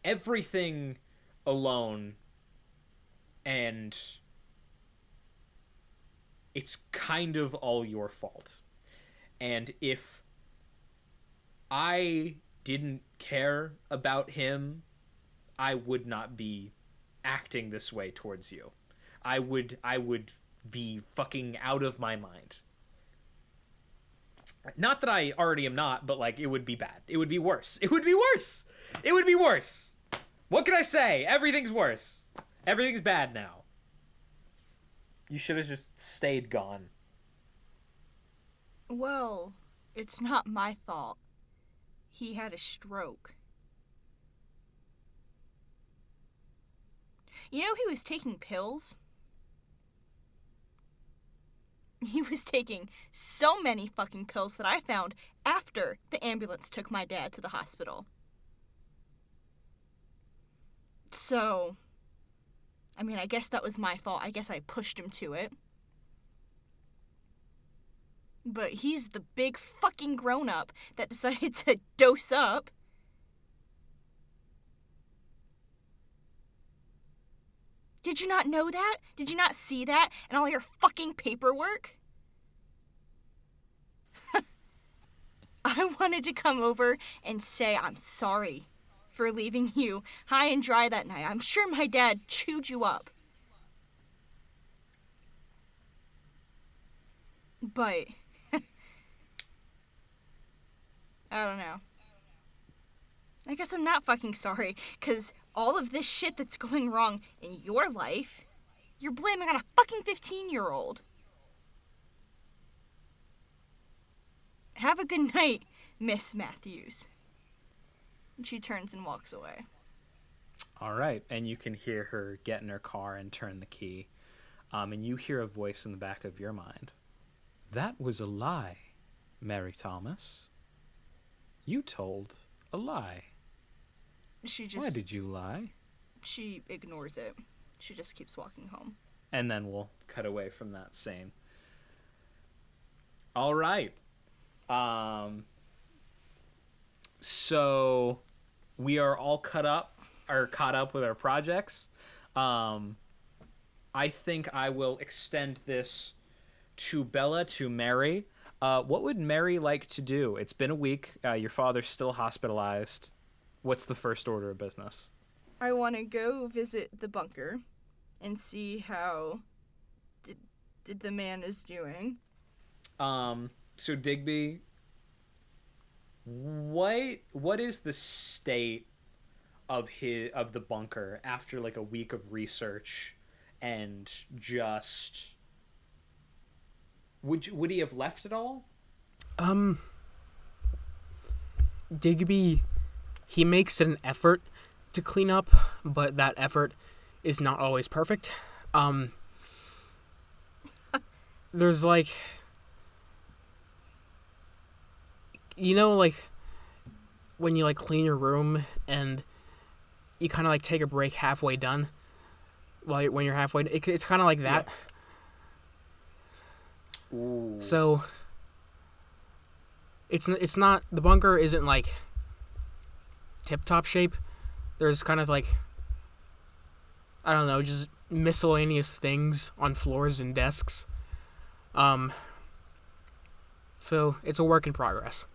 everything alone, and it's kind of all your fault. And if I didn't care about him, I would not be acting this way towards you. I would be fucking out of my mind. Not that I already am not, but like it would be bad. It would be worse. It would be worse. It would be worse. What can I say? Everything's worse. Everything's bad now. You should have just stayed gone. Well, it's not my fault. He had a stroke. You know, he was taking pills. He was taking so many fucking pills that I found after the ambulance took my dad to the hospital. So, I mean, I guess that was my fault. I guess I pushed him to it. But he's the big fucking grown-up that decided to dose up. Did you not know that? Did you not see that in all your fucking paperwork? I wanted to come over and say I'm sorry for leaving you high and dry that night. I'm sure my dad chewed you up. But I don't know. I guess I'm not fucking sorry, because all of this shit that's going wrong in your life, you're blaming on a fucking 15-year-old. Have a good night, Miss Matthews. And she turns and walks away. All right, and you can hear her get in her car and turn the key. And you hear a voice in the back of your mind. That was a lie, Mary Thomas. You told a lie. Why did you lie? She ignores it. She just keeps walking home. And then we'll cut away from that scene. All right. So we are all caught up with our projects. I think I will extend this to Bella, to Mary. What would Mary like to do? It's been a week. Your father's still hospitalized. What's the first order of business? I want to go visit the bunker and see how did the man is doing. So Digby, what is the state of the bunker after like a week of research and just would he have left at all? Digby, he makes an effort to clean up, but that effort is not always perfect. There's like, you know, like when you like clean your room and you kind of like take a break halfway done when you're halfway, it's kind of like that. Yeah. Ooh. So it's not, the bunker isn't like tip-top shape. There's kind of like, I don't know, just miscellaneous things on floors and desks. So it's a work in progress.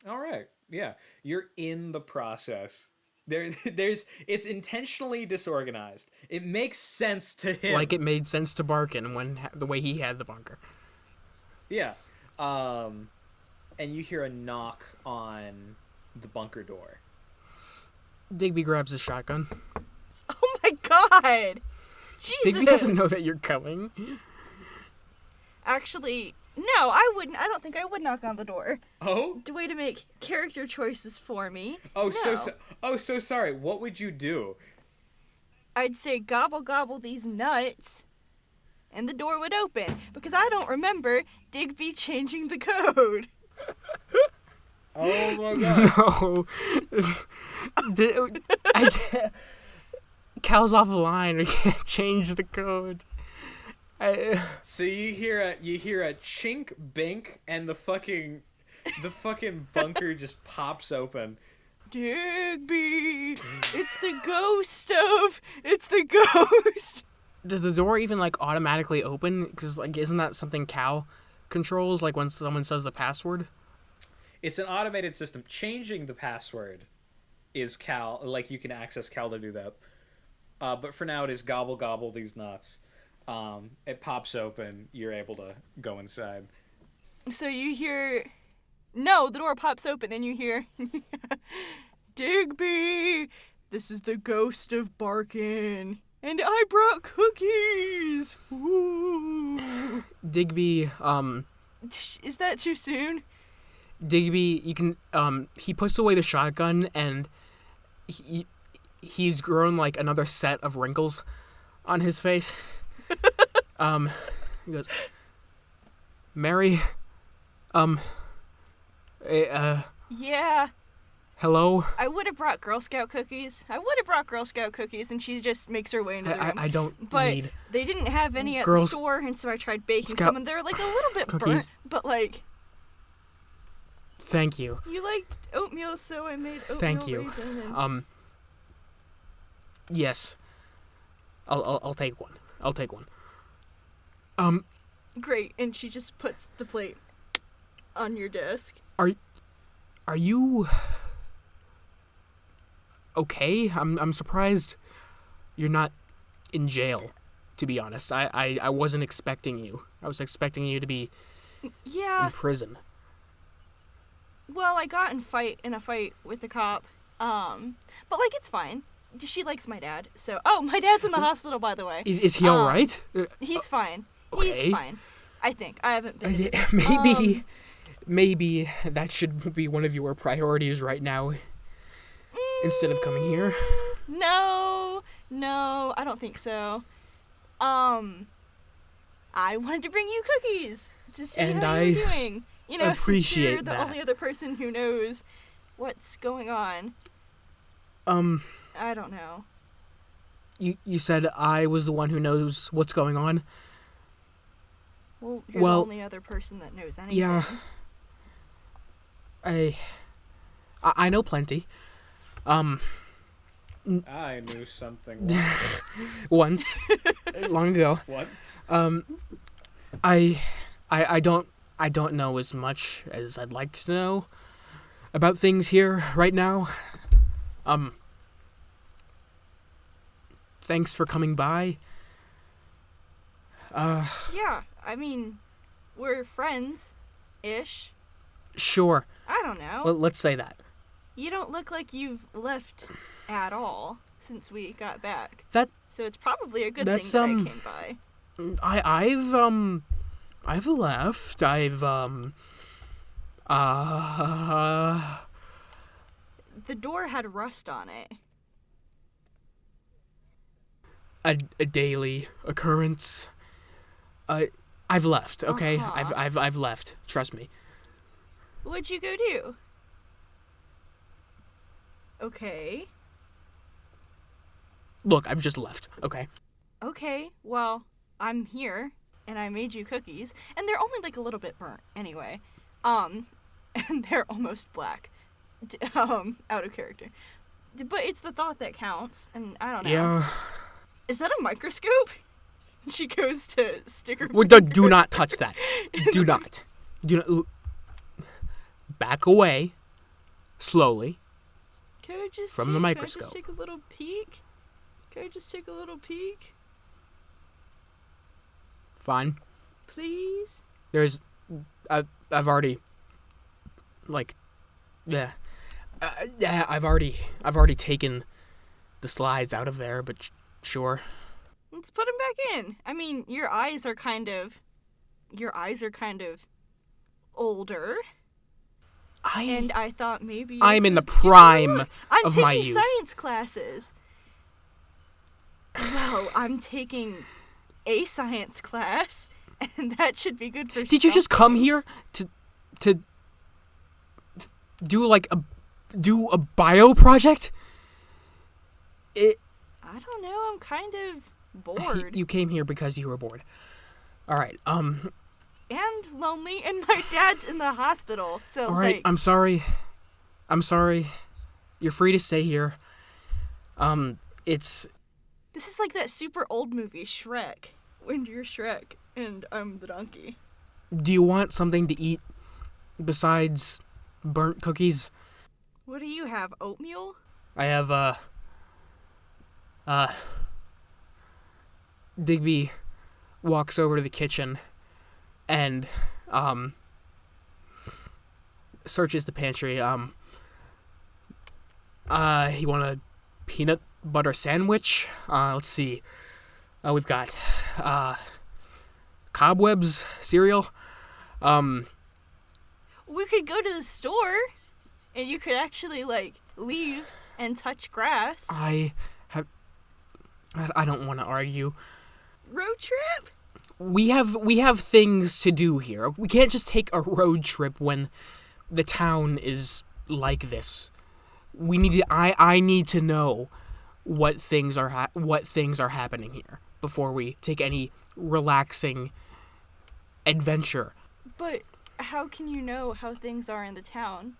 All right. Yeah. You're in the process. It's intentionally disorganized. It makes sense to him. Like it made sense to Barkin when the way he had the bunker. Yeah. And you hear a knock on the bunker door. Digby grabs his shotgun. Oh my god! Jesus! Digby doesn't know that you're coming. Actually, no, I wouldn't. I don't think I would knock on the door. Oh? The way to make character choices for me. Oh, no. so sorry. What would you do? I'd say gobble gobble these nuts, and the door would open, because I don't remember Digby changing the code. Oh my god. No. Cal's off the line. We can't change the code. So you hear a chink bink and the fucking bunker just pops open. Digby, it's the ghost. Does the door even like automatically open? Because like, isn't that something Cal controls? Like when someone says the password. It's an automated system. Changing the password is Cal. Like you can access Cal to do that. But for now, it is gobble gobble these nuts. It pops open. You're able to go inside. So you hear... No, the door pops open and you hear... Digby, this is the ghost of Barkin. And I brought cookies. Ooh. Digby, Is that too soon? Digby, you can, he puts away the shotgun and he's grown like another set of wrinkles on his face. He goes, Mary, Yeah. Hello? I would have brought Girl Scout cookies. And she just makes her way into the room. I don't but need... they didn't have any at Girl the store, and so I tried baking Scout some, and they're like a little bit cookies. burnt, but like... Thank you. You liked oatmeal, so I made oatmeal Thank you. raisin. And... Yes. I'll take one. I'll take one. Great, and she just puts the plate on your desk. Are you okay? I'm surprised you're not in jail, to be honest. I wasn't expecting you. I was expecting you to be Yeah. in prison. Well, I got in a fight with the cop. But like it's fine. She likes my dad. So, my dad's in the hospital, by the way. Is he all right? He's fine. Okay. He's fine. I think. I haven't been. Maybe that should be one of your priorities right now instead of coming here. No, I don't think so. I wanted to bring you cookies to see And how you're doing. You know, since appreciate you're the that. only other person who knows what's going on. I don't know. You said I was the one who knows what's going on? Well, you're the only other person that knows anything. Yeah. I know plenty. I knew something Once. Long ago. once. I don't know as much as I'd like to know about things here right now. Thanks for coming by. Yeah, I mean, we're friends-ish. Sure. I don't know. Well, let's say that. You don't look like you've left at all since we got back. So it's probably a good thing That's, that I came by. I've left. The door had rust on it. A daily occurrence. I've left, okay? Uh-huh. I've left. Trust me. What'd you go do? Okay. Look, I've just left, okay? Okay, well, I'm here, and I made you cookies, and they're only like a little bit burnt, anyway. And they're almost black. Out of character. But it's the thought that counts, and I don't know. Yeah. Is that a microscope? She goes to stick her Well, do not touch that. Do not. Back away, slowly. Can I just From the microscope. Can I just take a little peek? Can I just take a little peek? Fine. Please? I've already, like, yeah. I've already taken the slides out of there, but sure. Let's put them back in. I mean, your eyes are kind of older. And I thought maybe I'm in the prime I'm of taking my youth. science classes. Well, I'm taking a science class, and that should be good for Did you just come here to do a bio project? I don't know. I'm kind of bored. You came here because you were bored. All right. And lonely, and my dad's in the hospital. So All right. I'm sorry. You're free to stay here. This is like that super old movie, Shrek. When you're Shrek and I'm the donkey. Do you want something to eat besides burnt cookies? What do you have? Oatmeal? I have Digby walks over to the kitchen and searches the pantry. You want a peanut butter sandwich? Let's see. We've got cobwebs cereal. We could go to the store and you could actually leave and touch grass. I don't want to argue. Road trip? We have things to do here. We can't just take a road trip when the town is like this. I need to know what things are happening here before we take any relaxing adventure. But how can you know how things are in the town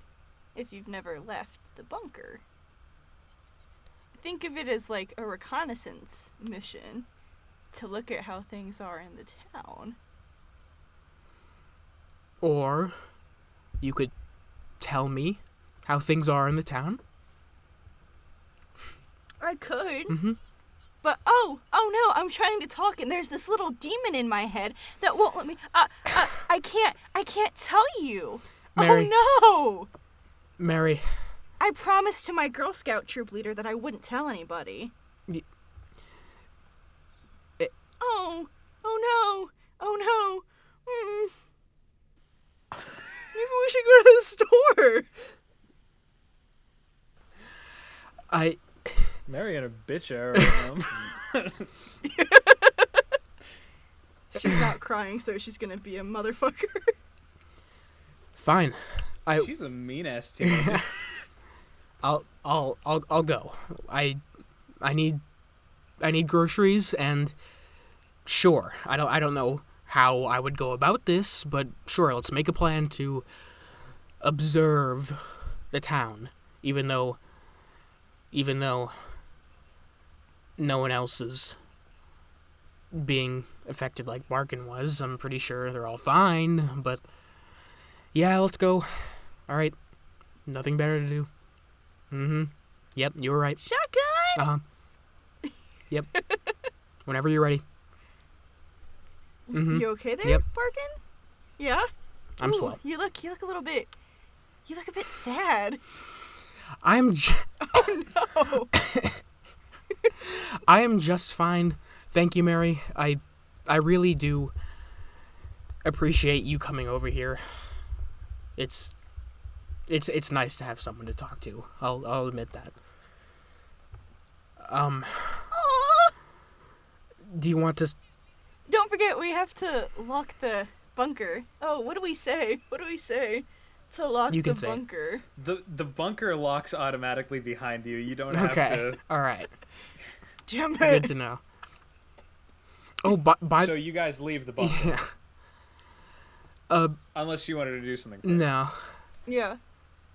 if you've never left the bunker? Think of it as like a reconnaissance mission to look at how things are in the town. Or you could tell me how things are in the town. I could. Mm-hmm. But oh no, I'm trying to talk and there's this little demon in my head that won't let me. I can't tell you. Mary. Oh no! Mary. I promised to my Girl Scout troop leader that I wouldn't tell anybody. Oh no! Oh no! Maybe we should go to the store. Mary and a bitch arrow. She's not crying, so she's gonna be a motherfucker. Fine. She's a mean ass teenager. I'll go. I need groceries, and sure, I don't know how I would go about this, but sure, let's make a plan to observe the town, even though no one else is being affected like Barkin was. I'm pretty sure they're all fine, but yeah, let's go. All right, nothing better to do. Yep, you were right. Shotgun. Yep. Whenever you're ready. You okay there, Yep. Barkin? Yeah. I'm Ooh, swell. You look a little bit. You look a bit sad. Oh no. I am just fine. Thank you, Mary. I really do appreciate you coming over here. It's nice to have someone to talk to. I'll admit that. Aww. Do you want to? Don't forget, we have to lock the bunker. Oh, what do we say? To lock You the can say it. bunker. The bunker locks automatically behind you. You don't have Okay. to. All right. Damn it. Good to know. Oh, by So you guys leave the bunker. yeah. Unless you wanted to do something first. No. Yeah.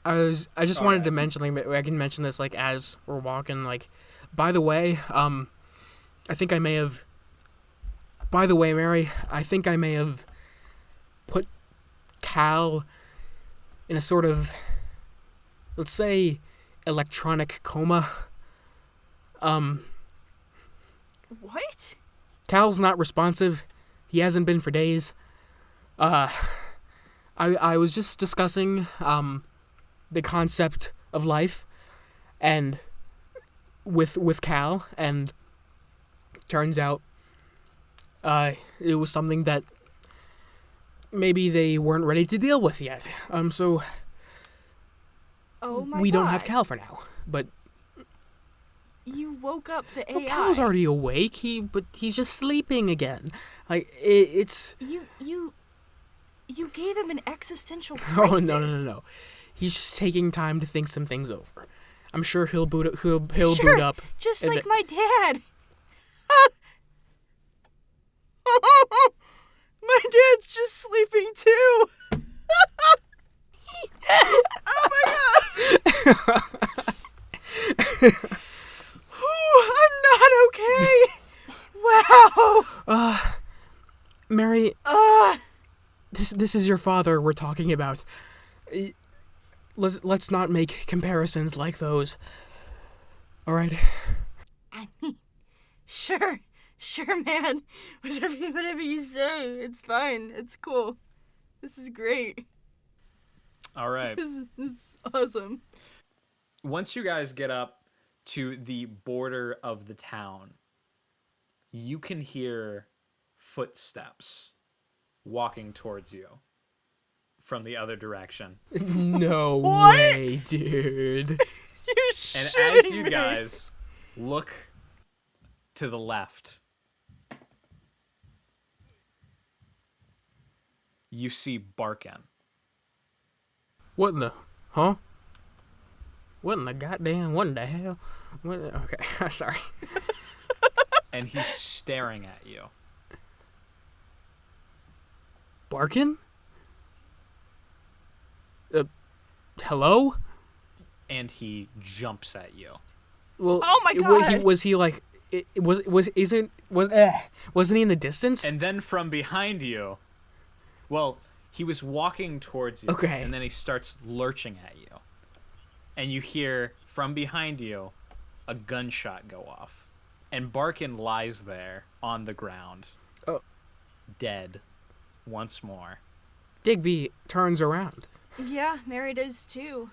I just wanted to Alright. mention, like, I can mention this, like, as we're walking, like, by the way, I think I may have, by the way, Mary, I think I may have put Cal in a sort of, let's say, electronic coma. What? Cal's not responsive. He hasn't been for days. I was just discussing, the concept of life, and with Cal, and turns out, it was something that maybe they weren't ready to deal with yet. So Oh my we god. don't have Cal for now. But You woke up the AI. well, Cal's already awake. But he's just sleeping again. Like it's. You gave him an existential Oh crisis. no. He's just taking time to think some things over. I'm sure he'll boot up. He'll Sure, boot up. Just and like the- my dad. My dad's just sleeping too. Oh my god. Whew, I'm not okay. Wow. Mary, this is your father we're talking about. Let's not make comparisons like those. All right. I mean, sure, man. Whatever you say, it's fine. It's cool. This is great. All right. This is awesome. Once you guys get up to the border of the town, you can hear footsteps walking towards you from the other direction. No What? way, dude. And as Shitting you me. guys look to the left, you see Barkin. What in the? Huh? What in the goddamn? What in the hell? Okay, sorry. And he's staring at you. Barkin? Hello? And he jumps at you. Well, Oh my God. Was he like? Wasn't he in the distance? And then from behind you, well, he was walking towards you. Okay. And then he starts lurching at you. And you hear from behind you a gunshot go off. and Barkin lies there on the ground. Oh. Dead. Once more. Digby turns around. Yeah, Mary does too.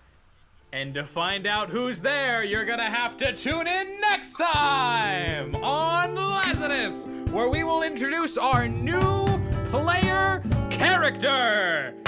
And to find out who's there, you're gonna have to tune in next time on Lazitus, where we will introduce our new player character.